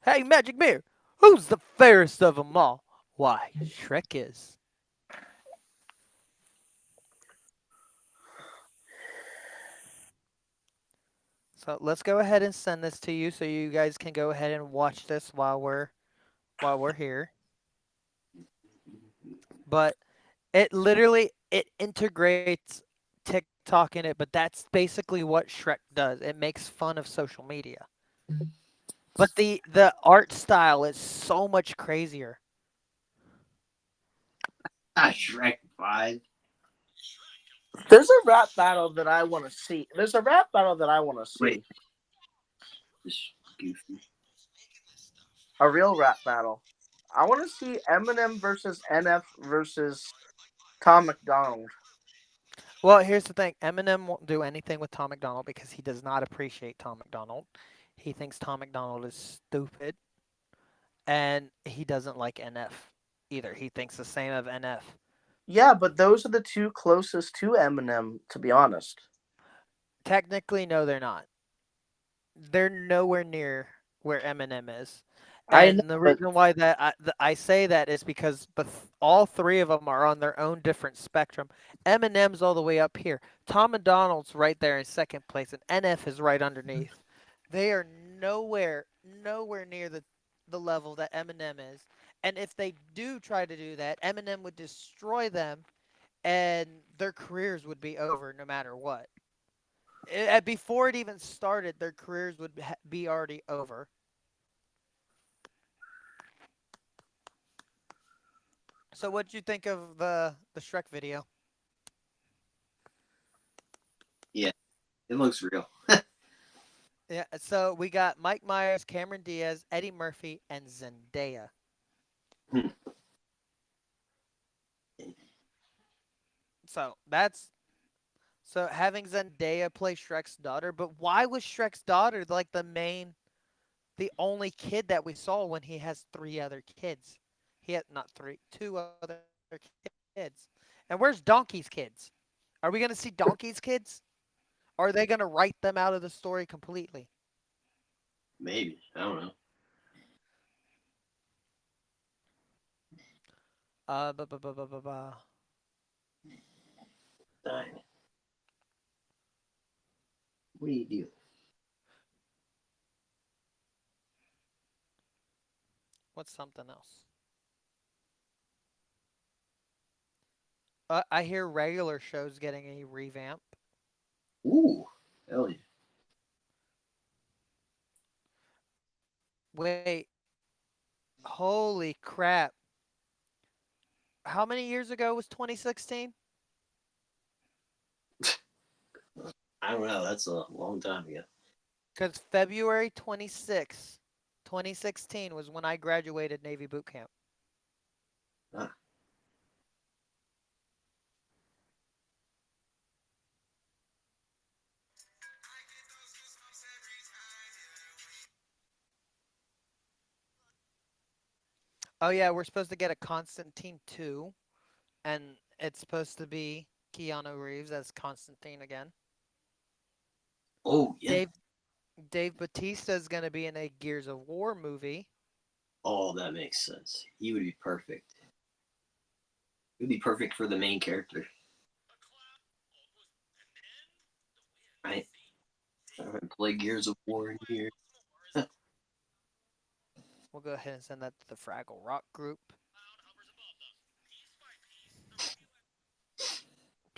Speaker 1: Hey, Magic Mirror, who's the fairest of them all? Why, Shrek is. So let's go ahead and send this to you so you guys can go ahead and watch this while we're here. But it integrates TikTok in it, but that's basically what Shrek does. It makes fun of social media. But the art style is so much crazier.
Speaker 2: Ah, Shrek 5.
Speaker 3: There's a rap battle that I want to see. There's a rap battle that I want to
Speaker 2: Wait,
Speaker 3: see.
Speaker 2: this goofy.
Speaker 3: A real rap battle. I want to see Eminem versus NF versus Tom McDonald.
Speaker 1: Well, here's the thing. Eminem won't do anything with Tom McDonald because he does not appreciate Tom McDonald. He thinks Tom McDonald is stupid and he doesn't like NF either. He thinks the same of NF.
Speaker 3: Yeah, but those are the two closest to Eminem, to be honest.
Speaker 1: Technically, no, they're not. They're nowhere near where Eminem is.
Speaker 3: I know,
Speaker 1: And the
Speaker 3: but
Speaker 1: reason why I say that is because all three of them are on their own different spectrum. Eminem's all the way up here. Tom McDonald's right there in second place, and NF is right underneath. They are nowhere near the level that Eminem is. And if they do try to do that, Eminem would destroy them, and their careers would be over no matter what. Before it even started, their careers would be already over. So, what'd you think of the Shrek video?
Speaker 2: Yeah, it looks real.
Speaker 1: Yeah. So we got Mike Myers, Cameron Diaz, Eddie Murphy, and Zendaya.
Speaker 2: Hmm.
Speaker 1: So that's so having Zendaya play Shrek's daughter. But why was Shrek's daughter like the only kid that we saw when he has three other kids? He had not three, two other kids. And where's Donkey's kids? Are we gonna see Donkey's kids? Or are they gonna write them out of the story completely?
Speaker 2: Maybe. I don't know.
Speaker 1: Bu- bu- bu- bu- bu- bu-
Speaker 2: Dang. What do you do?
Speaker 1: What's something else? I hear regular shows getting a revamp.
Speaker 2: Ooh, hell yeah.
Speaker 1: Wait, holy crap! How many years ago was 2016?
Speaker 2: I don't know. That's a long time ago.
Speaker 1: Because February 26th, 2016 was when I graduated Navy boot camp.
Speaker 2: Ah,
Speaker 1: Oh yeah, we're supposed to get a Constantine 2. and it's supposed to be Keanu Reeves as Constantine again.
Speaker 2: Oh yeah.
Speaker 1: Dave Dave Bautista is going to be in a Gears of War movie.
Speaker 2: Oh, that makes sense. He would be perfect. He would be perfect for the main character. Right? I haven't played Gears of War in years.
Speaker 1: We'll go ahead and send that to the Fraggle Rock group.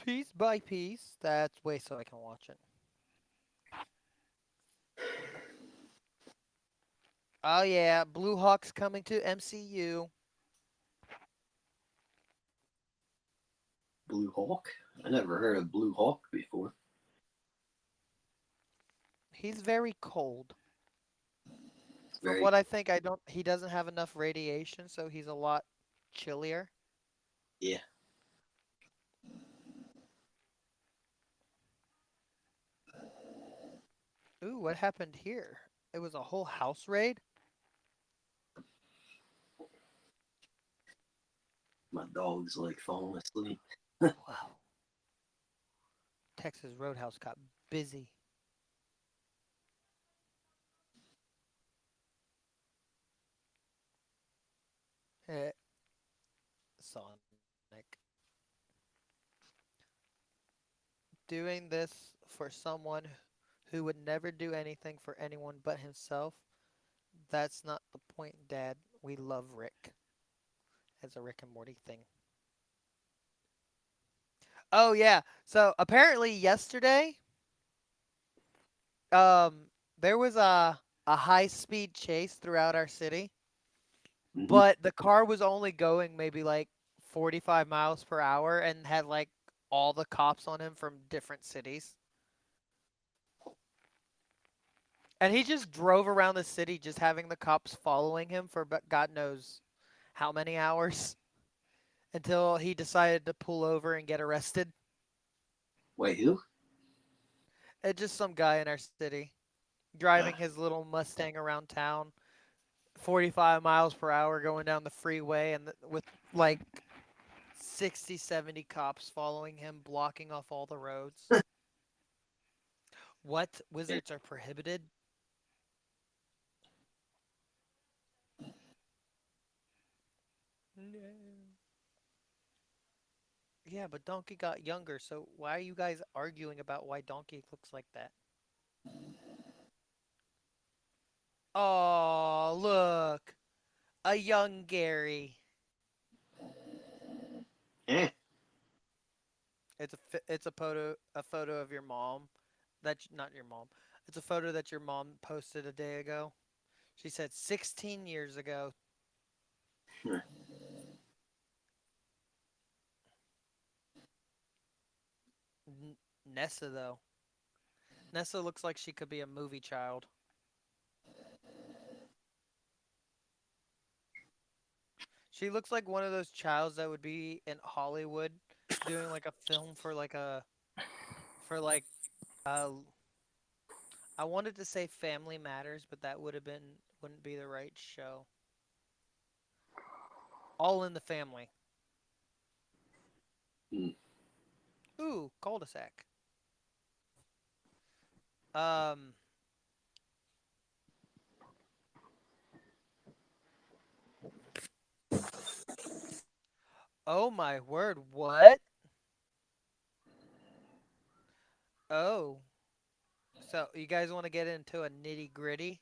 Speaker 1: Piece by piece. That's way so I can watch it. Oh yeah, Blue Hawk's coming to MCU.
Speaker 2: Blue Hawk? I never heard of Blue Hawk before.
Speaker 1: He's very cold. From
Speaker 2: Very,
Speaker 1: what I think, I don't. He doesn't have enough radiation, so he's a lot chillier.
Speaker 2: yeah.
Speaker 1: Ooh, what happened here? It was a whole house raid.
Speaker 2: My dog's like falling asleep.
Speaker 1: Wow. Texas Roadhouse got busy. Eh, Sonic. Doing this for someone who would never do anything for anyone but himself. That's not the point, Dad. We love Rick. As a Rick and Morty thing. Oh yeah. So apparently yesterday, um, there was a high speed chase throughout our city,
Speaker 2: Hmm.
Speaker 1: but the car was only going maybe like 45 miles per hour and had like all the cops on him from different cities. And he just drove around the city just having the cops following him for God knows how many hours until he decided to pull over and get arrested.
Speaker 2: Wait, who?
Speaker 1: It's just some guy in our city driving his little Mustang around town, 45 miles per hour going down the freeway and with like 60, 70 cops following him, blocking off all the roads. What?
Speaker 2: Yeah.
Speaker 1: Wizards are prohibited? No. Yeah, but Donkey got younger, so why are you guys arguing about why Donkey looks like that? Oh, look, a young Gary.
Speaker 2: Eh.
Speaker 1: It's a photo of your mom. That's not your mom. It's a photo that your mom posted a day ago. She said 16 years ago. Nessa though. Nessa looks like she could be a movie child. She looks like one of those childs that would be in Hollywood doing like a film for like a for like uh I wanted to say Family Matters, but that wouldn't be the right show. All in the Family.
Speaker 2: Hmm.
Speaker 1: Ooh, cul-de-sac. Um oh my word, what? Oh. So you guys want to get into a nitty-gritty?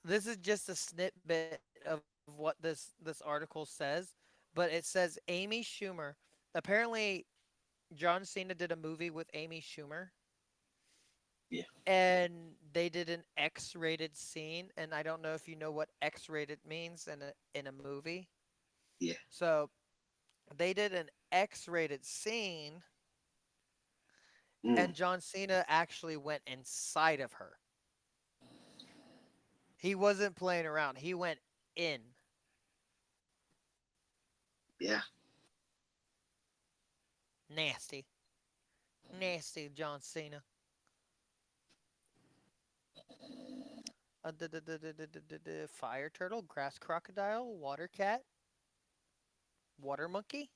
Speaker 1: This is just a snippet of what this article says, but it says Amy Schumer. Apparently, John Cena did a movie with Amy Schumer,
Speaker 2: Yeah.
Speaker 1: and they did an X-rated scene. And I don't know if you know what X-rated means in a movie.
Speaker 2: Yeah.
Speaker 1: So they did an X-rated scene,
Speaker 2: Mm.
Speaker 1: and John Cena actually went inside of her. He wasn't playing around. He went in.
Speaker 2: Yeah.
Speaker 1: Nasty. Nasty John Cena. Fire turtle, grass crocodile, water cat, water monkey.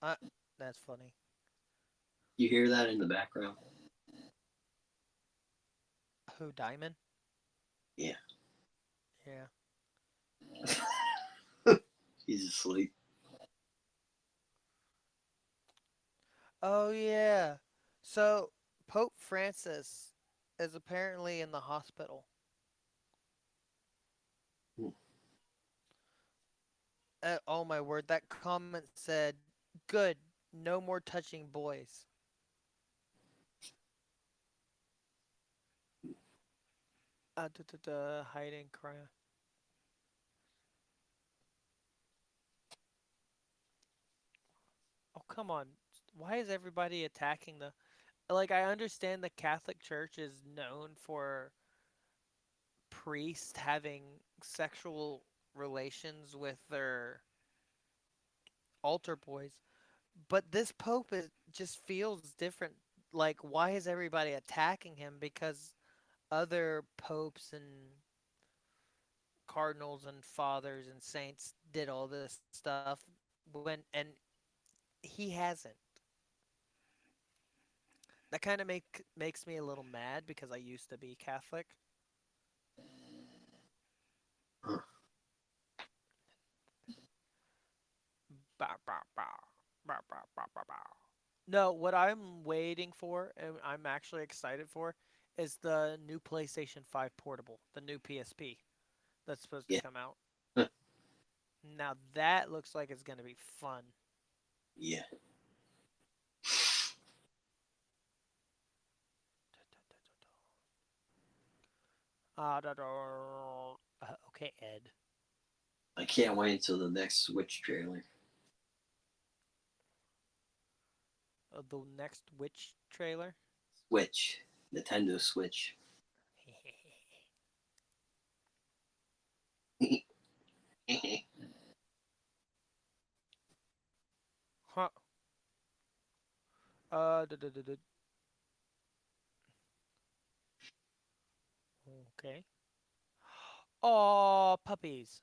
Speaker 1: Uh, that's funny.
Speaker 2: You hear that in the background?
Speaker 1: Who, Diamond?
Speaker 2: Yeah.
Speaker 1: Yeah.
Speaker 2: He's asleep.
Speaker 1: Oh, yeah. So, Pope Francis is apparently in the hospital. Oh, my word. That comment said, good, no more touching boys. Hiding cry. Oh, come on. Why is everybody attacking the. Like, I understand the Catholic Church is known for priests having sexual relations with their altar boys, but this pope is just feels different. Like, why is everybody attacking him? Because other popes and cardinals and fathers and saints did all this stuff when and he hasn't. That kind of makes me a little mad because I used to be Catholic.
Speaker 2: Huh.
Speaker 1: Bow, bow, bow. Bow, bow, bow, bow, bow. No, what I'm waiting for and I'm actually excited for is the new PlayStation 5 portable, the new PSP that's supposed to
Speaker 2: Yeah.
Speaker 1: come out. Now that looks like it's going to be fun.
Speaker 2: Yeah.
Speaker 1: Okay, Ed.
Speaker 2: I can't wait until the next Switch trailer.
Speaker 1: The next Witch trailer.
Speaker 2: Switch. Nintendo Switch.
Speaker 1: Huh. Uh, okay. Oh, puppies.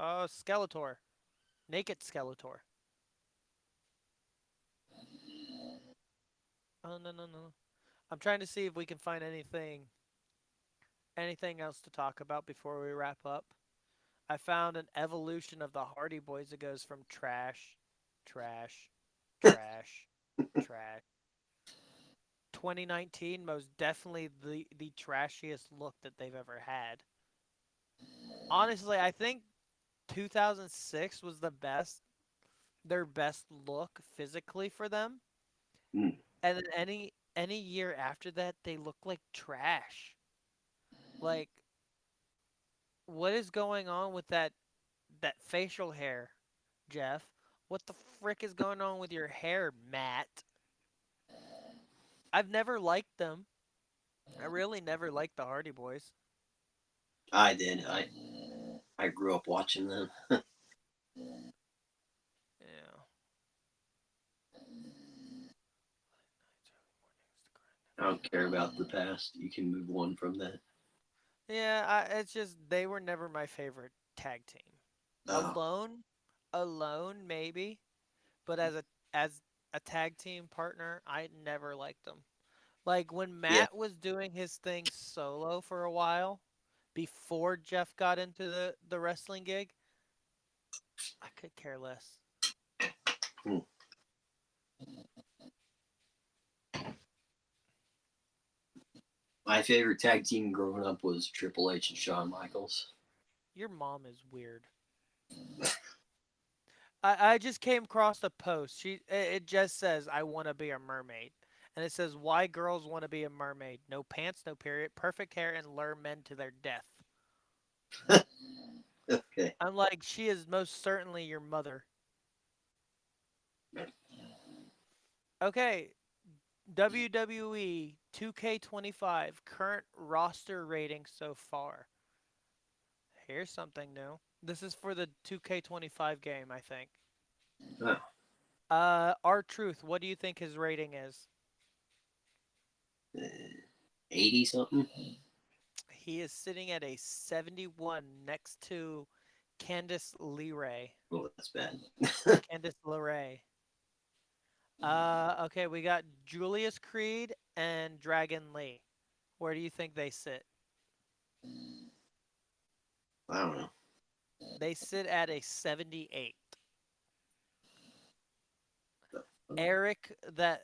Speaker 1: Skeletor. Naked Skeletor. Oh, no, no, no. I'm trying to see if we can find anything else to talk about before we wrap up. I found an evolution of the Hardy Boys that goes from trash, trash, trash, trash. 2019, most definitely the trashiest look that they've ever had. Honestly, I think 2006 was their best look physically for them,
Speaker 2: Mm.
Speaker 1: and then any year after that, they look like trash. Like, what is going on with that facial hair, Jeff? What the frick is going on with your hair, Matt? I've never liked them. I really never liked the Hardy Boys.
Speaker 2: I did. I grew up watching them.
Speaker 1: Yeah.
Speaker 2: I don't care about the past. You can move on from that.
Speaker 1: Yeah, it's just they were never my favorite tag team.
Speaker 2: Oh,
Speaker 1: Alone, alone maybe, but as a tag team partner, I never liked them. Like when
Speaker 2: yeah.
Speaker 1: Matt was doing his thing solo for a while, before Jeff got into the wrestling gig, I could care less.
Speaker 2: Hmm. My favorite tag team growing up was Triple H and Shawn Michaels.
Speaker 1: Your mom is weird. I just came across a post. It just says I want to be a mermaid. And it says why girls want to be a mermaid. No pants, no period, perfect hair and lure men to their death.
Speaker 2: Okay.
Speaker 1: I'm like she is most certainly your mother. Okay, WWE 2K25 current roster rating so far. Here's something new. This is for the 2K25 game, I think.
Speaker 2: Oh,
Speaker 1: R Truth, what do you think his rating is?
Speaker 2: 80 something.
Speaker 1: He is sitting at a 71 next to Candice LeRae.
Speaker 2: Oh, that's bad.
Speaker 1: Candice LeRae. Okay, we got Julius Creed and Dragon Lee. Where do you think they sit?
Speaker 2: I don't know.
Speaker 1: They sit at a 78. Eric, the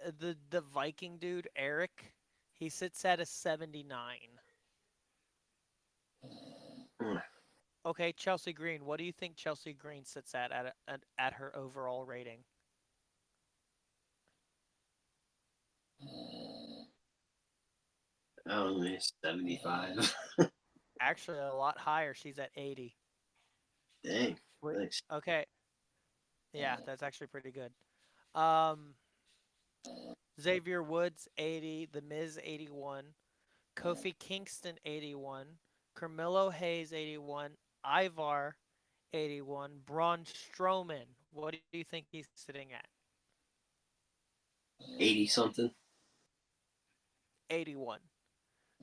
Speaker 1: Viking dude, Eric, he sits at a 79.
Speaker 2: Mm,
Speaker 1: Okay, Chelsea Green. What do you think Chelsea Green sits at her overall rating?
Speaker 2: I don't know, 75.
Speaker 1: Actually, a lot higher. She's at 80.
Speaker 2: Dang.
Speaker 1: Wait,
Speaker 2: Thanks.
Speaker 1: okay, yeah, that's actually pretty good. Um, Xavier Woods 80, The Miz 81, Kofi Kingston 81, Carmelo Hayes 81, Ivar 81, Braun Strowman. What do you think he's sitting at?
Speaker 2: 80 something.
Speaker 1: 81.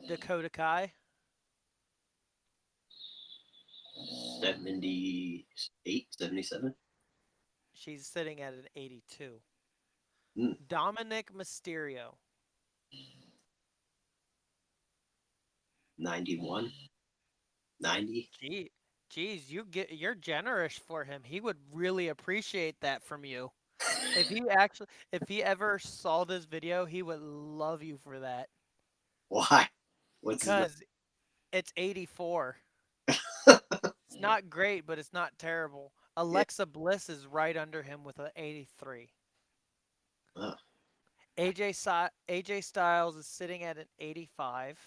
Speaker 1: Dakota Kai,
Speaker 2: 78, 77.
Speaker 1: she's sitting at an 82.
Speaker 2: Mm,
Speaker 1: Dominic Mysterio,
Speaker 2: 91. 90.
Speaker 1: gee, geez, you're generous for him. He would really appreciate that from you. If he ever saw this video, he would love you for that.
Speaker 2: Why? What's his
Speaker 1: Cause it's 84. It's not great, but it's not terrible.
Speaker 2: yeah.
Speaker 1: Alexa Bliss is right under him with an 83.
Speaker 2: Oh,
Speaker 1: AJ Styles is sitting at an 85,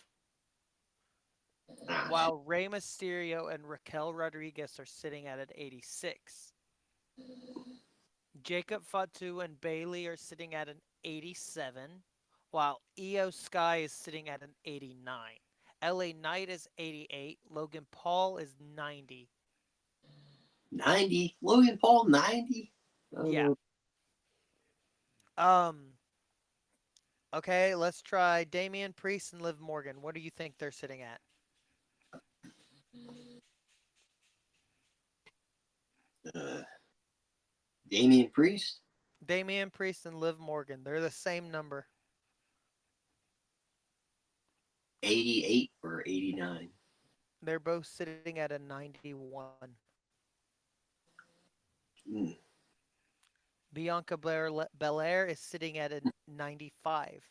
Speaker 2: ah,
Speaker 1: while Rey Mysterio and Raquel Rodriguez are sitting at an 86. Jacob Fatu and Bailey are sitting at an 87, while Io Sky is sitting at an 89. LA Knight is 88. Logan Paul is 90.
Speaker 2: 90. Logan Paul, 90. I don't
Speaker 1: Yeah.
Speaker 2: know.
Speaker 1: Um. Okay, let's try Damian Priest and Liv Morgan. What do you think they're sitting at?
Speaker 2: Uh, Damian Priest,
Speaker 1: Damian Priest and Liv Morgan. They're the same number.
Speaker 2: 88 or 89.
Speaker 1: They're both sitting at a 91.
Speaker 2: Mm,
Speaker 1: Bianca Belair is sitting at a 95.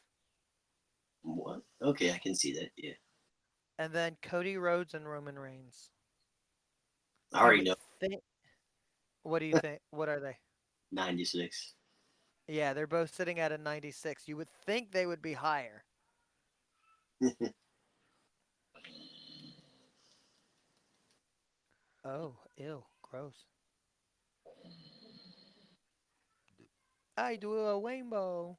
Speaker 2: what? Okay, I can see that. Yeah.
Speaker 1: And then Cody Rhodes and Roman Reigns.
Speaker 2: I
Speaker 1: You
Speaker 2: already
Speaker 1: would
Speaker 2: know.
Speaker 1: think. What do you think? What are they?
Speaker 2: 96.
Speaker 1: Yeah, they're both sitting at a 96. You would think they would be higher. Oh, ew, gross. I do a rainbow.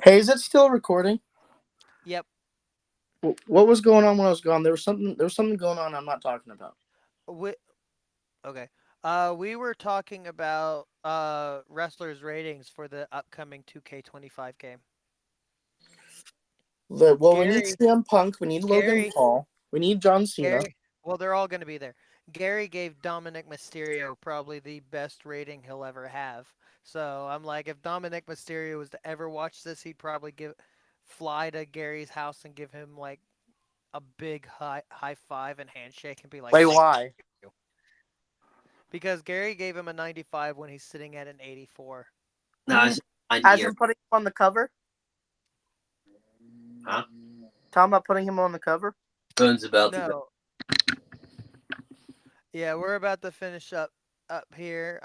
Speaker 3: Hey, is it still recording?
Speaker 1: Yep.
Speaker 3: What was going on when I was gone? There was something going on I'm not talking about.
Speaker 1: We, okay. We were talking about wrestlers' ratings for the upcoming 2K25 game.
Speaker 3: Well, we need
Speaker 1: Gary,
Speaker 3: CM Punk, we need Logan
Speaker 1: Gary,
Speaker 3: Paul, we need John Cena.
Speaker 1: Gary. Well, they're all going to be there. Gary gave Dominic Mysterio probably the best rating he'll ever have. So I'm like, if Dominic Mysterio was to ever watch this, he'd probably fly to Gary's house and give him like a big high five and handshake and be like,
Speaker 3: Wait,
Speaker 1: "Thank
Speaker 3: why?
Speaker 1: you." Because Gary gave him a 95 when he's sitting at an 84.
Speaker 2: No,
Speaker 3: He
Speaker 2: it's 90
Speaker 3: has
Speaker 2: or,
Speaker 3: him putting him on the cover.
Speaker 2: huh?
Speaker 3: Talking about putting him on the cover.
Speaker 2: Phone's about to die.
Speaker 1: No, yeah, we're about to finish up here.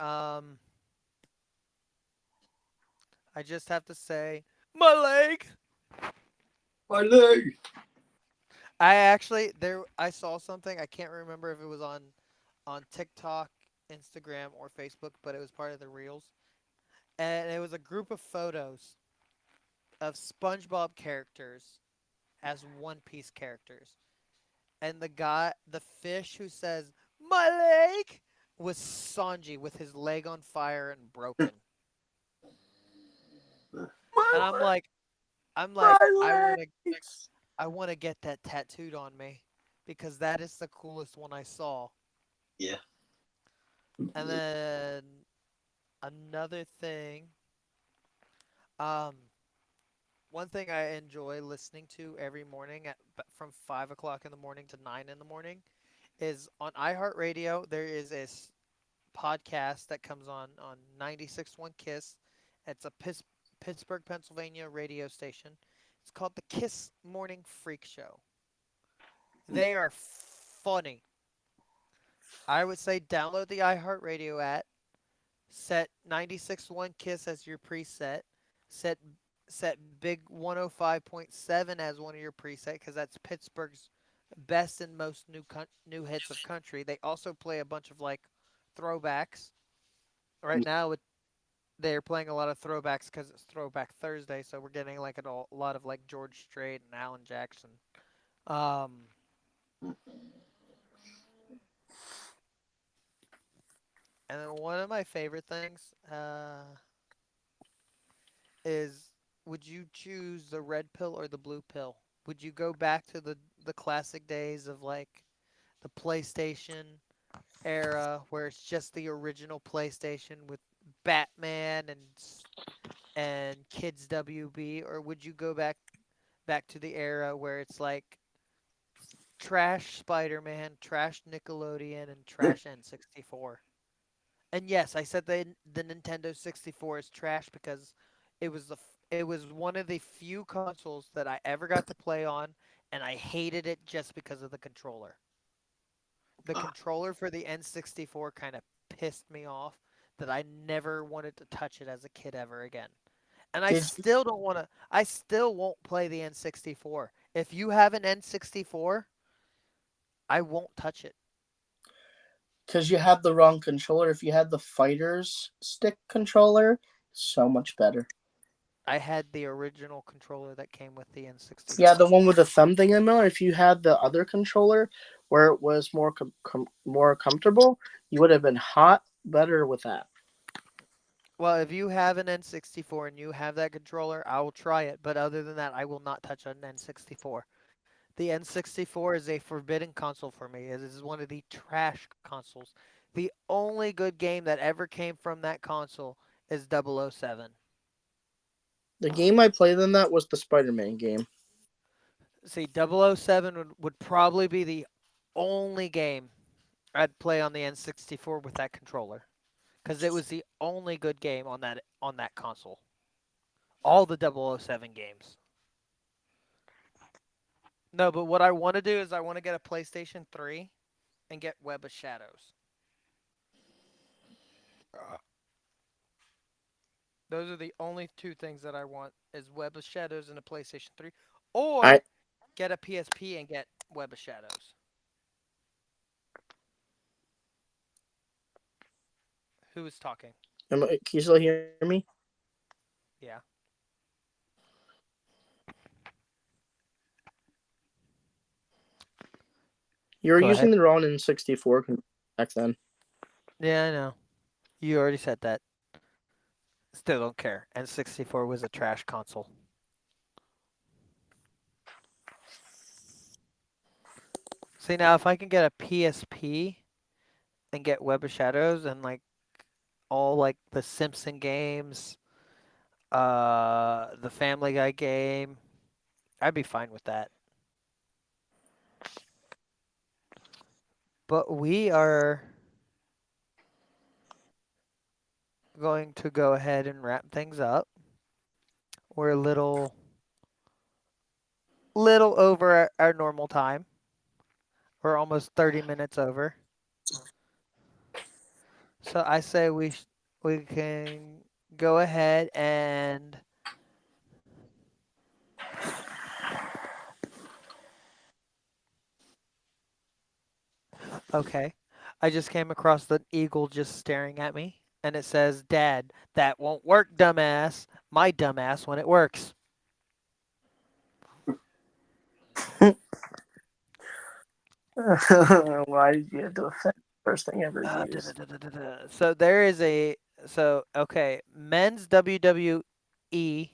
Speaker 1: I just have to say, my leg.
Speaker 2: My leg.
Speaker 1: I saw something. I can't remember if it was on TikTok, Instagram, or Facebook, but it was part of the reels, and it was a group of photos of SpongeBob characters as One Piece characters, and the fish who says my leg was Sanji with his leg on fire and broken, and
Speaker 3: My
Speaker 1: I'm like,
Speaker 3: my
Speaker 1: I want to
Speaker 3: legs.
Speaker 1: I want to get that tattooed on me because that is the coolest one I saw.
Speaker 2: Yeah.
Speaker 1: And then another thing, um, one thing I enjoy listening to every morning from 5 o'clock in the morning to 9 in the morning is on iHeartRadio. There is a podcast that comes on 96.1 Kiss. It's a Pittsburgh, Pennsylvania radio station. It's called the Kiss Morning Freak Show. They are funny. I would say download the iHeartRadio app, set 96.1 Kiss as your preset, set set Big 105.7 as one of your preset because that's Pittsburgh's best and most new hits of country. They also play a bunch of like throwbacks. Right now they're playing a lot of throwbacks because it's Throwback Thursday, so we're getting like a lot of like George Strait and Alan Jackson. Um, and then one of my favorite things is, would you choose the red pill or the blue pill? Would you go back to the classic days of like the PlayStation era where it's just the original PlayStation with Batman and Kids WB, or would you go back to the era where it's like trash Spider-Man, trash Nickelodeon, and trash N64? And yes, I said the Nintendo 64 is trash because it was one of the few consoles that I ever got to play on, and I hated it just because of the controller. The controller for the N64 kind of pissed me off that I never wanted to touch it as a kid ever again. And I
Speaker 3: Did
Speaker 1: still don't want to. I still won't play the N64. If you have an N64, I won't touch it.
Speaker 3: because you had the wrong controller. If you had the fighter's stick controller, so much better.
Speaker 1: I had the original controller that came with the
Speaker 3: Yeah, the
Speaker 1: N64.
Speaker 3: one with the thumb thing in the middle. If you had the other controller where it was more comfortable, you would have been hot better with that.
Speaker 1: Well, if you have an N64 and you have that controller, I will try it. But other than that, I will not touch an N64. The N64 is a forbidden console for me. It is one of the trash consoles. The only good game that ever came from that console is 007.
Speaker 3: The game I played in that was the Spider-Man game.
Speaker 1: See, 007 would probably be the only game I'd play on the N64 with that controller because it was the only good game on that console. All the 007 games. No, but what I want to do is I want to get a PlayStation 3 and get Web of Shadows. Those are the only two things that I want is Web of Shadows and a PlayStation 3
Speaker 3: I
Speaker 1: or get a PSP and get Web of Shadows. Who is talking?
Speaker 3: can you still hear me?
Speaker 1: Yeah.
Speaker 3: You were
Speaker 1: Go
Speaker 3: using
Speaker 1: ahead.
Speaker 3: the wrong N64 back then.
Speaker 1: Yeah, I know. You already said that. Still don't care. N64 was a trash console. See, now if I can get a PSP and get Web of Shadows and like all like the Simpson games, the Family Guy game, I'd be fine with that. But we are going to go ahead and wrap things up. We're a little over our normal time. We're almost 30 minutes over. So I say we can go ahead and okay. I just came across the eagle just staring at me and it says, "Dad, that won't work, dumbass. My dumbass when it works."
Speaker 3: Why did you have to offend the first thing I ever used?
Speaker 1: So there is a so okay, men's WWE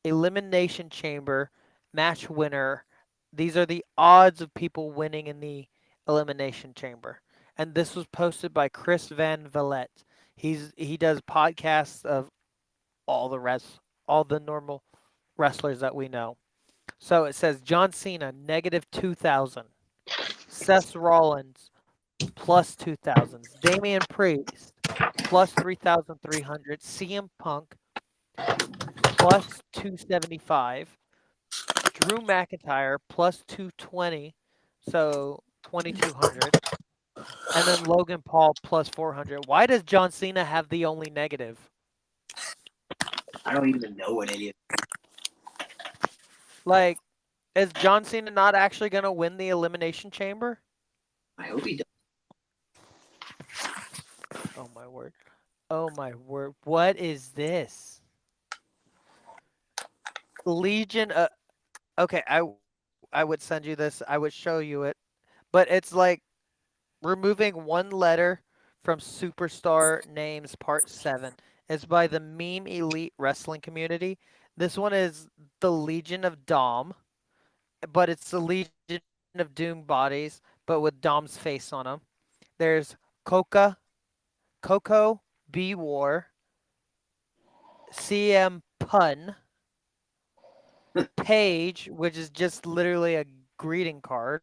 Speaker 1: Elimination Chamber match winner These are the odds of people winning in the Elimination Chamber. And this was posted by Chris Van Vliet. He does podcasts of all the normal wrestlers that we know. So it says John Cena -2,000, Seth Rollins +2,000, Damian Priest +3,300, CM Punk +275, Drew McIntyre +220, so 2,200, and then Logan Paul +400. Why does John Cena have the only negative?
Speaker 2: I don't even know what any of.
Speaker 1: Like, is John Cena not actually going to win the Elimination Chamber?
Speaker 2: I hope he does.
Speaker 1: Oh my word. Oh my word. What is this? Legion okay, I would send you this. I would show you it. But it's like removing one letter from Superstar Names Part 7. It's by the Meme Elite Wrestling Community. This one is the Legion of Dom, but it's the Legion of Doom bodies, but with Dom's face on them. There's Coco, B War, CM Pun, Page, which is just literally a greeting card,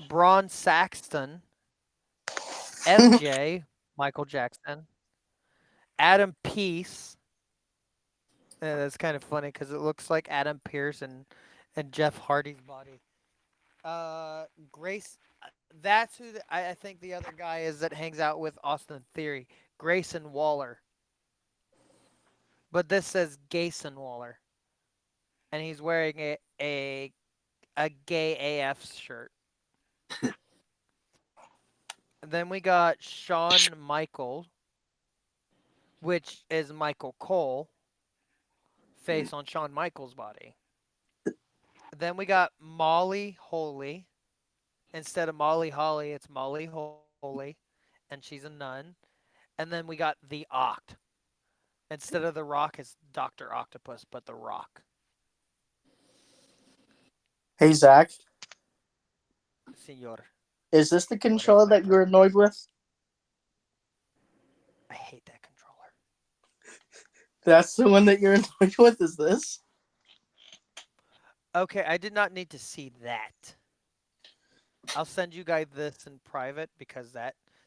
Speaker 1: Braun Saxton, MJ, Michael Jackson, Adam Peace. That's kind of funny because it looks like Adam Pearce and Jeff Hardy's body. Grace. That's who I think the other guy is that hangs out with Austin Theory. Grayson Waller. But this says Gayson Waller. And he's wearing a gay AF shirt. Then we got Shawn Michaels, which is Michael Cole, face on Shawn Michaels' body. Then we got Molly Holy. Instead of Molly Holly, it's Molly Holy, and she's a nun. And then we got the Oct. Instead of the Rock, it's Dr. Octopus, but the Rock.
Speaker 3: Hey, Zach,
Speaker 1: Senor,
Speaker 3: is this the
Speaker 1: what is
Speaker 3: controller
Speaker 1: my
Speaker 3: that you're
Speaker 1: purpose?
Speaker 3: annoyed with?
Speaker 1: I hate that controller.
Speaker 3: That's the one that you're annoyed with, is this?
Speaker 1: Okay, I did not need to see that. I'll send you guys this in private because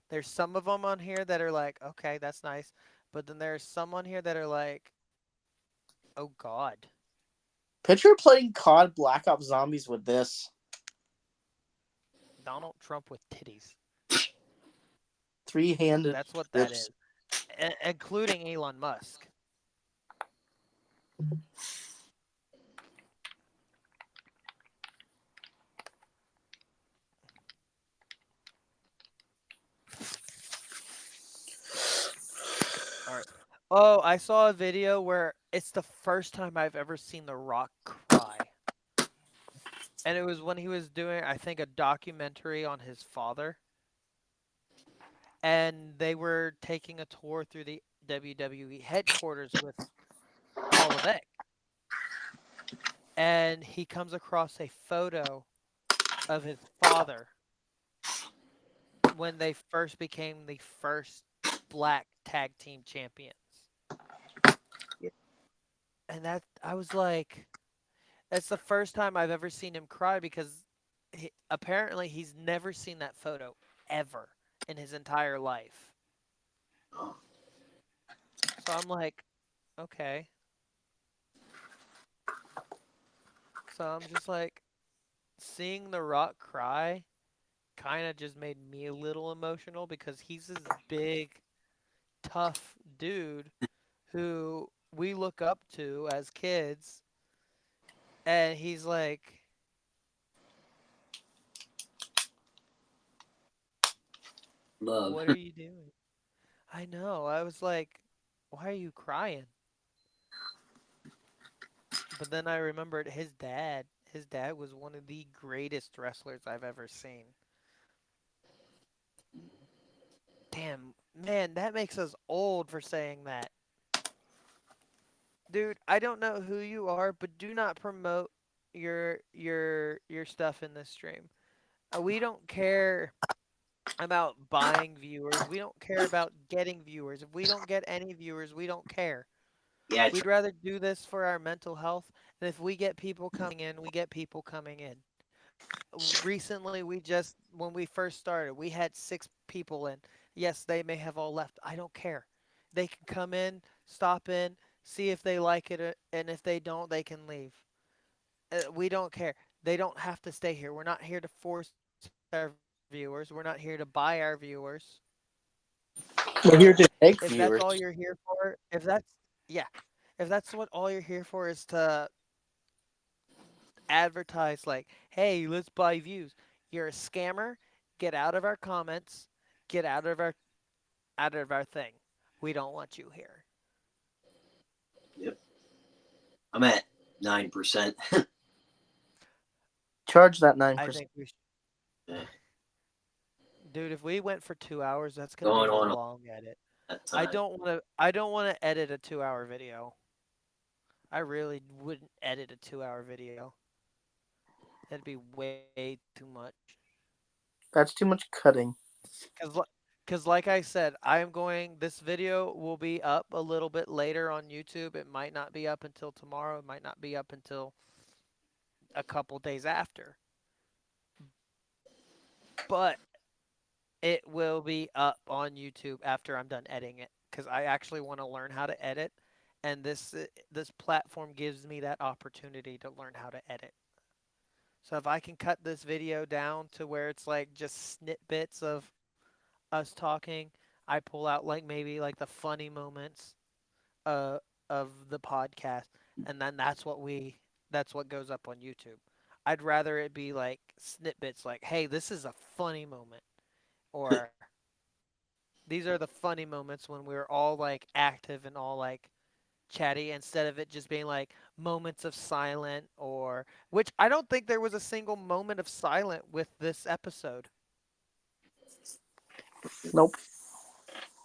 Speaker 1: there's some of them on here that are like, okay, that's nice, but then there's some on here that are like, oh God,
Speaker 3: Picture playing COD Black Ops Zombies with this.
Speaker 1: Donald Trump with titties.
Speaker 3: Three-handed
Speaker 1: That's what that
Speaker 3: grips.
Speaker 1: is, including Elon Musk. All right. Oh, I saw a video where it's the first time I've ever seen The Rock cry. And it was when he was doing, I think, a documentary on his father. And they were taking a tour through the WWE headquarters with Paul Levesque. And he comes across a photo of his father when they first became the first black tag team champions. And that, I was like, that's the first time I've ever seen him cry because apparently he's never seen that photo ever in his entire life. So I'm like, okay. So I'm just like, seeing The Rock cry kind of just made me a little emotional because he's this big, tough dude who we look up to as kids. And he's like,
Speaker 2: Love.
Speaker 1: what are you doing? I know. I was like, why are you crying? But then I remembered his dad. His dad was one of the greatest wrestlers I've ever seen. Damn, man, that makes us old for saying that. Dude, I don't know who you are, but do not promote. your stuff in this stream. We don't care about buying viewers. We don't care about getting viewers. If we don't get any viewers, we don't care.
Speaker 2: Yeah,
Speaker 1: We'd rather do this for our mental health. And if we get people coming in, we get people coming in. Recently, when we first started, we had 6 people in. Yes, they may have all left. I don't care. They can come in, stop in, see if they like it, and if they don't, they can leave. We don't care. They don't have to stay here. We're not here to force our viewers. We're not here to buy our viewers. So
Speaker 3: We're here to
Speaker 1: if that's
Speaker 3: take
Speaker 1: all you're
Speaker 3: viewers.
Speaker 1: here for, yeah, if that's what all you're here for is to advertise like, "Hey, let's buy views." You're a scammer. Get out of our comments. Get out of our thing. We don't want you here.
Speaker 2: yep. I'm at 9%.
Speaker 3: Charge that
Speaker 1: I
Speaker 3: 9%.
Speaker 1: think we should.
Speaker 2: Yeah,
Speaker 1: Dude, if we went for 2 hours, that's gonna be
Speaker 2: going
Speaker 1: a
Speaker 2: on
Speaker 1: long edit.
Speaker 2: that time.
Speaker 1: I don't wanna edit a 2 hour video. I really wouldn't edit a 2 hour video. That'd be way too much.
Speaker 3: That's too much cutting.
Speaker 1: Cause, li- Cause like I said, this video will be up a little bit later on YouTube. It might not be up until tomorrow. It might not be up until a couple days after. But it will be up on YouTube after I'm done editing it. Cause I actually want to learn how to edit, and this platform gives me that opportunity to learn how to edit. So if I can cut this video down to where it's like just snippets of us talking, I pull out like maybe like the funny moments uh of the podcast, and then that's what goes up on YouTube. I'd rather it be like snippets like, "Hey, this is a funny moment," or "These are the funny moments when we're all like active and all like chatty," instead of it just being like moments of silent, or which I don't think there was a single moment of silent with this episode.
Speaker 3: Nope.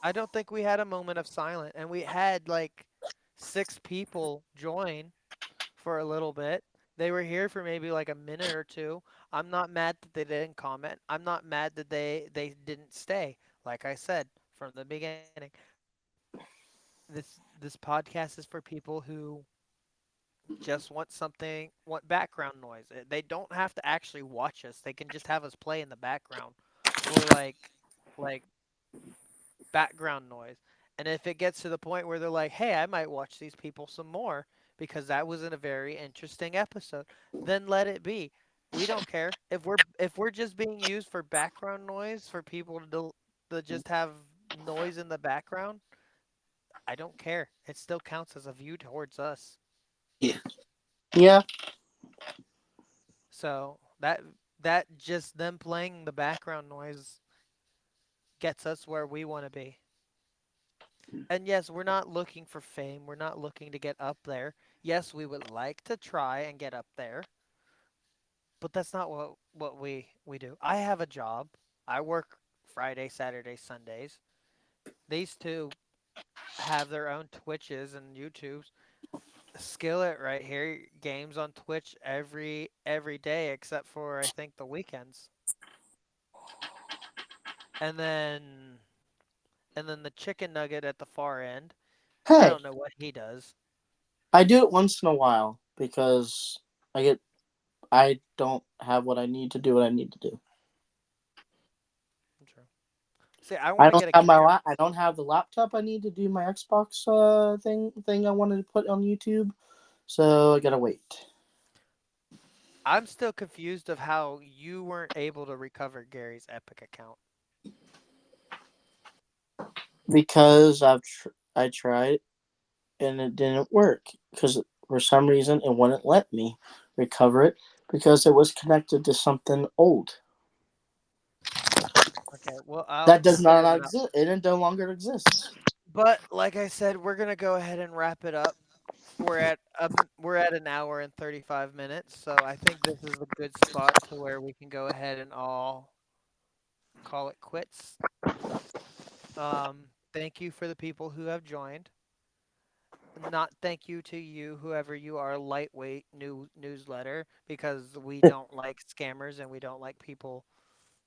Speaker 1: I don't think we had a moment of silent, and we had like 6 people join for a little bit. They were here for maybe like a minute or two. I'm not mad that they didn't comment. I'm not mad that they didn't stay. Like I said from the beginning, this podcast is for people who just want background noise. They don't have to actually watch us. They can just have us play in the background for like background noise. And if it gets to the point where they're like, "Hey, I might watch these people some more because that was in a very interesting episode," then let it be. We don't care. If we're just being used for background noise for people to just have noise in the background, I don't care. It still counts as a view towards us.
Speaker 2: Yeah,
Speaker 3: Yeah.
Speaker 1: So that just them playing the background noise gets us where we want to be. And yes, we're not looking for fame. We're not looking to get up there. Yes, we would like to try and get up there, but that's not what we do. I have a job. I work Friday, Saturday, Sundays. These two have their own Twitches and YouTubes. Skillet right here, games on Twitch every day except for I think the weekends. And then the chicken nugget at the far end. I
Speaker 3: Hey,
Speaker 1: don't know what he does.
Speaker 3: I do it once in a while because I don't have what I need to do what I need to do.
Speaker 1: True. See, I want to get a camera.
Speaker 3: I don't have the laptop I need to do my Xbox thing I wanted to put on YouTube. So I gotta wait.
Speaker 1: I'm still confused of how you weren't able to recover Gary's Epic account.
Speaker 3: Because I tried and it didn't work because for some reason it wouldn't let me recover it because it was connected to something old
Speaker 1: Okay, well, I'll
Speaker 3: that does
Speaker 1: figure
Speaker 3: not
Speaker 1: that out.
Speaker 3: exist. It no longer exists.
Speaker 1: But like I said, we're gonna go ahead and wrap it up. We're at an hour and 35 minutes, so I think this is a good spot to where we can go ahead and all call it quits. Thank you for the people who have joined. not thank you to you, whoever you are, lightweight newsletter, because we don't like scammers and we don't like people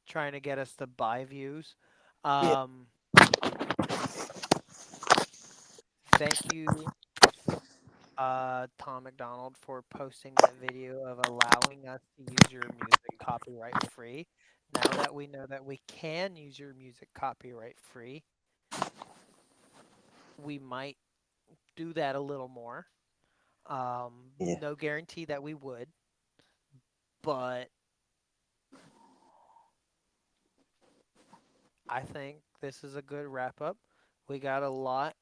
Speaker 1: trying to get us to buy views.
Speaker 3: Yeah.
Speaker 1: Um, Thank you, Tom McDonald, for posting that video of allowing us to use your music copyright free. Now that we know that we can use your music copyright free, we might do that a little more.
Speaker 4: Yeah.
Speaker 1: No guarantee that we would, but I think this is a good wrap up. We got a lot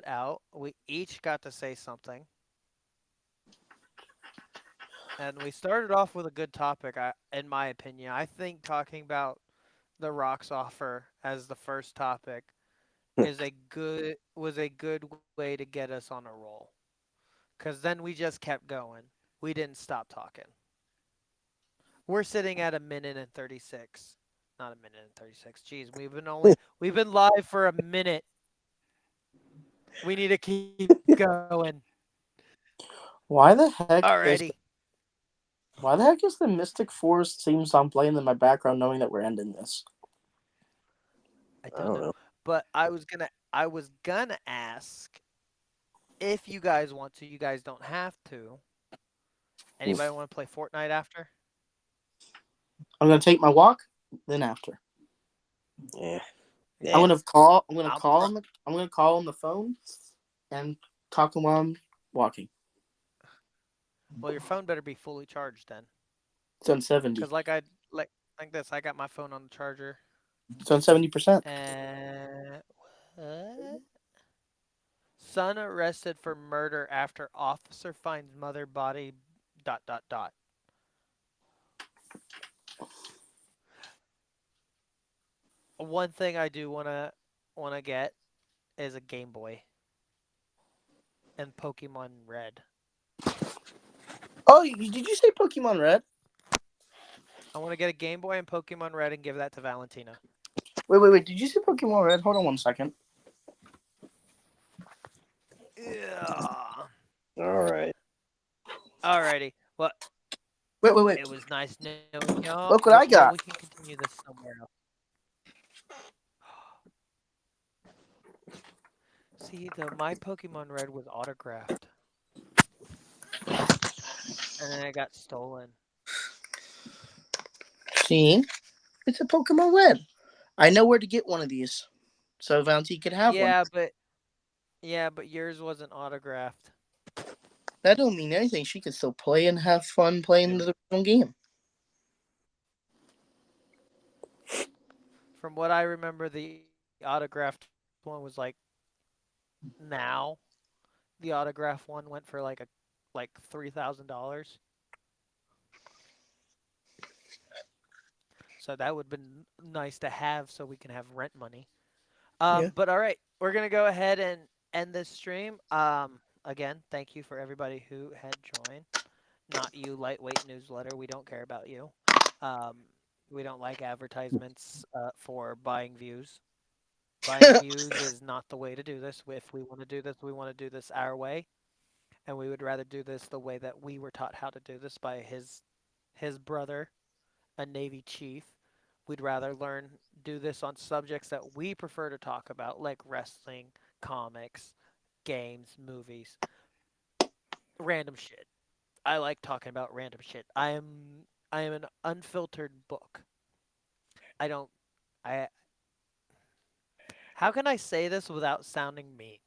Speaker 1: out. We each got to say something, and we started off with a good topic. In my opinion, I think talking about the Rock's offer as the first topic is a good was a good way to get us on a roll. Cause then we just kept going. We didn't stop talking. We're sitting at a minute and 36. Not a minute and 36. Jeez, we've been live for a minute. We need to keep going.
Speaker 3: Why the heck
Speaker 1: Alrighty.
Speaker 3: is the Mystic Forest theme song playing in my background, knowing that we're ending this?
Speaker 1: I
Speaker 4: I
Speaker 1: don't
Speaker 4: don't
Speaker 1: know.
Speaker 4: know.
Speaker 1: But I was gonna ask if you guys want to. You guys don't have to. Anybody want to play Fortnite after?
Speaker 3: I'm gonna take my walk. Then after,
Speaker 4: Yeah.
Speaker 3: I'm
Speaker 4: Yeah.
Speaker 3: gonna call. I'm gonna
Speaker 1: I'll
Speaker 3: call
Speaker 1: pro-
Speaker 3: on the. I'm gonna call on the phone and talk to him while I'm walking.
Speaker 1: well, your phone better be fully charged then.
Speaker 3: It's on 70.
Speaker 1: Cause like this, I got my phone on the charger.
Speaker 3: It's on 70%.
Speaker 1: And what? Son arrested for murder after officer finds mother body. Dot dot dot. One thing I do wanna get is a Game Boy and Pokemon Red.
Speaker 3: Oh, did you say Pokemon Red?
Speaker 1: I want to get a Game Boy and Pokemon Red and give that to Valentina.
Speaker 3: Wait. Did you say Pokemon Red? Hold on one second.
Speaker 1: Yeah.
Speaker 4: All right.
Speaker 1: Alrighty. Well,
Speaker 3: Wait.
Speaker 1: it was nice knowing y'all.
Speaker 3: Look what
Speaker 1: Well,
Speaker 3: I
Speaker 1: we can
Speaker 3: got.
Speaker 1: continue this somewhere else. See, though, my Pokemon Red was autographed, and then it got stolen.
Speaker 3: See, it's a Pokemon Red. I know where to get one of these, so Valentine could have one.
Speaker 1: Yeah, but yours wasn't autographed.
Speaker 3: That don't mean anything. She can still play and have fun playing the original game.
Speaker 1: From what I remember, the autographed one was like now. The autograph one went for like $3,000. So that would have been nice to have so we can have rent money.
Speaker 3: Yeah.
Speaker 1: But all right, we're gonna go ahead and end this stream. Again, thank you for everybody who had joined. Not you, lightweight newsletter. We don't care about you. Um, we don't like advertisements for buying views. Buying views is not the way to do this. If we want to do this, we want to do this our way, and we would rather do this the way that we were taught how to do this by his brother, a Navy chief. We'd rather do this on subjects that we prefer to talk about, like wrestling, comics, games, movies, random shit. I like talking about random shit. I am an unfiltered book. I don't I How can I say this without sounding mean?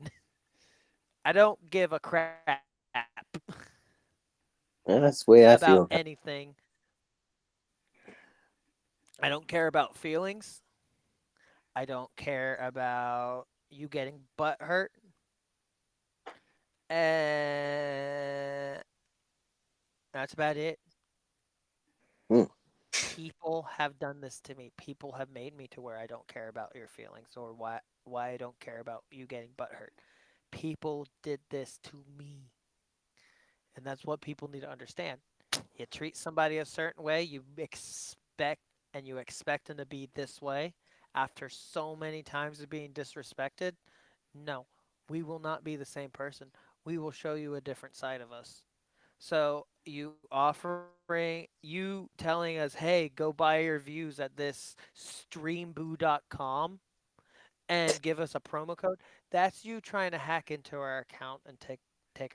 Speaker 1: I don't give a crap
Speaker 4: That's the way I
Speaker 1: about
Speaker 4: feel.
Speaker 1: anything. I don't care about feelings. I don't care about you getting butt hurt. And that's about it.
Speaker 4: Hmm.
Speaker 1: People have done this to me. People have made me to where I don't care about your feelings or why I don't care about you getting butt hurt. People did this to me. And that's what people need to understand. You treat somebody a certain way, you expect them to be this way after so many times of being disrespected. No. we will not be the same person. We will show you a different side of us. So you offering, you telling us, hey, go buy your views at this streamboo.com and give us a promo code. That's you trying to hack into our account and take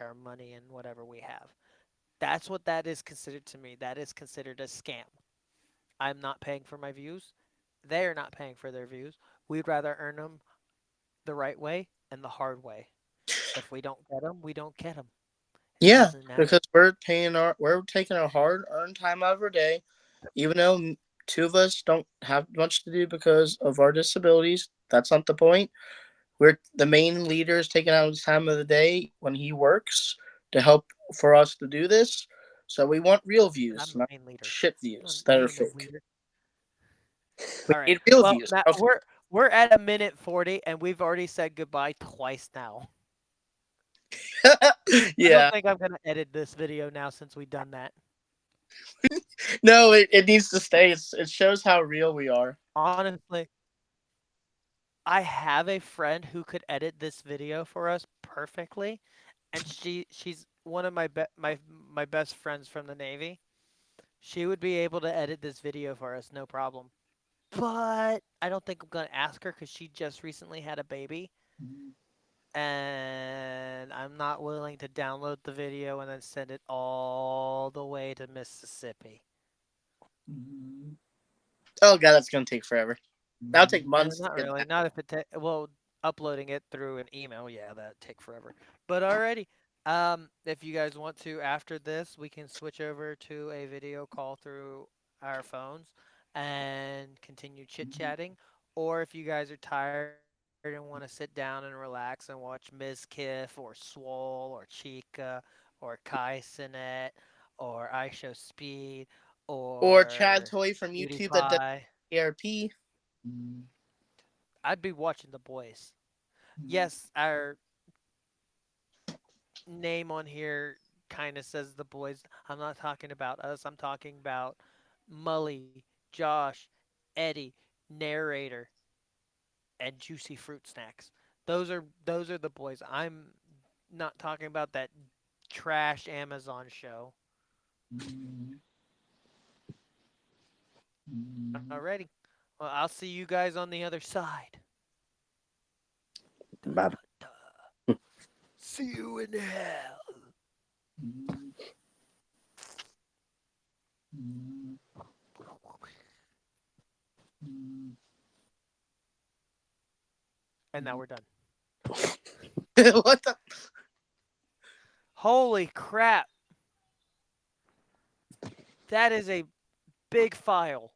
Speaker 1: our money and whatever we have. That's what that is considered to me. That is considered a scam. I'm not paying for my views. They are not paying for their views. We'd rather earn them the right way and the hard way. If we don't get them, we don't get them. It
Speaker 3: Yeah,
Speaker 1: doesn't matter.
Speaker 3: because we're taking our hard earned time out of our day, even though two of us don't have much to do because of our disabilities. That's not the point. We're the main leader is taking out his time of the day when he works to help for us to do this. So we want real views,
Speaker 1: I'm the
Speaker 3: not
Speaker 1: main leader.
Speaker 3: shit
Speaker 1: I'm
Speaker 3: views
Speaker 1: not
Speaker 3: that are
Speaker 1: even the
Speaker 3: fake.
Speaker 1: leader.
Speaker 3: We
Speaker 1: All right.
Speaker 3: need real
Speaker 1: Well,
Speaker 3: views.
Speaker 1: Matt, we're at a minute 40 and we've already said goodbye twice now. I don't
Speaker 3: Yeah.
Speaker 1: think I'm going to edit this video now since we've done that.
Speaker 3: No, it needs to stay. It shows how real we are.
Speaker 1: Honestly, I have a friend who could edit this video for us perfectly, and she's one of my best friends from the Navy. She would be able to edit this video for us, no problem. But I don't think I'm gonna ask her because she just recently had a baby, and I'm not willing to download the video and then send it all the way to Mississippi.
Speaker 3: Oh god, that's gonna take forever. That'll take months to
Speaker 1: Not
Speaker 3: get
Speaker 1: really.
Speaker 3: that.
Speaker 1: Not if well, uploading it through an email, yeah, that'd take forever. But alrighty. If you guys want to after this, we can switch over to a video call through our phones and continue chit-chatting. Or if you guys are tired and want to sit down and relax and watch Ms. Kiff or Swole or Chica or Kai Sinet or I Show Speed
Speaker 3: Or Chad
Speaker 1: or
Speaker 3: Toy from YouTube that does
Speaker 1: PewDiePie,
Speaker 3: ARP.
Speaker 1: I'd be watching the boys. Yes, our name on here kind of says the boys. I'm not talking about us. I'm talking about Mully, Josh, Eddie, narrator, and Juicy Fruit Snacks. Those are the boys. I'm not talking about that trash Amazon show. Alrighty. Well, I'll see you guys on the other side. Dun,
Speaker 4: Bye.
Speaker 1: dun, dun. See you in hell. And now we're done.
Speaker 3: What the?
Speaker 1: Holy crap. That is a big file.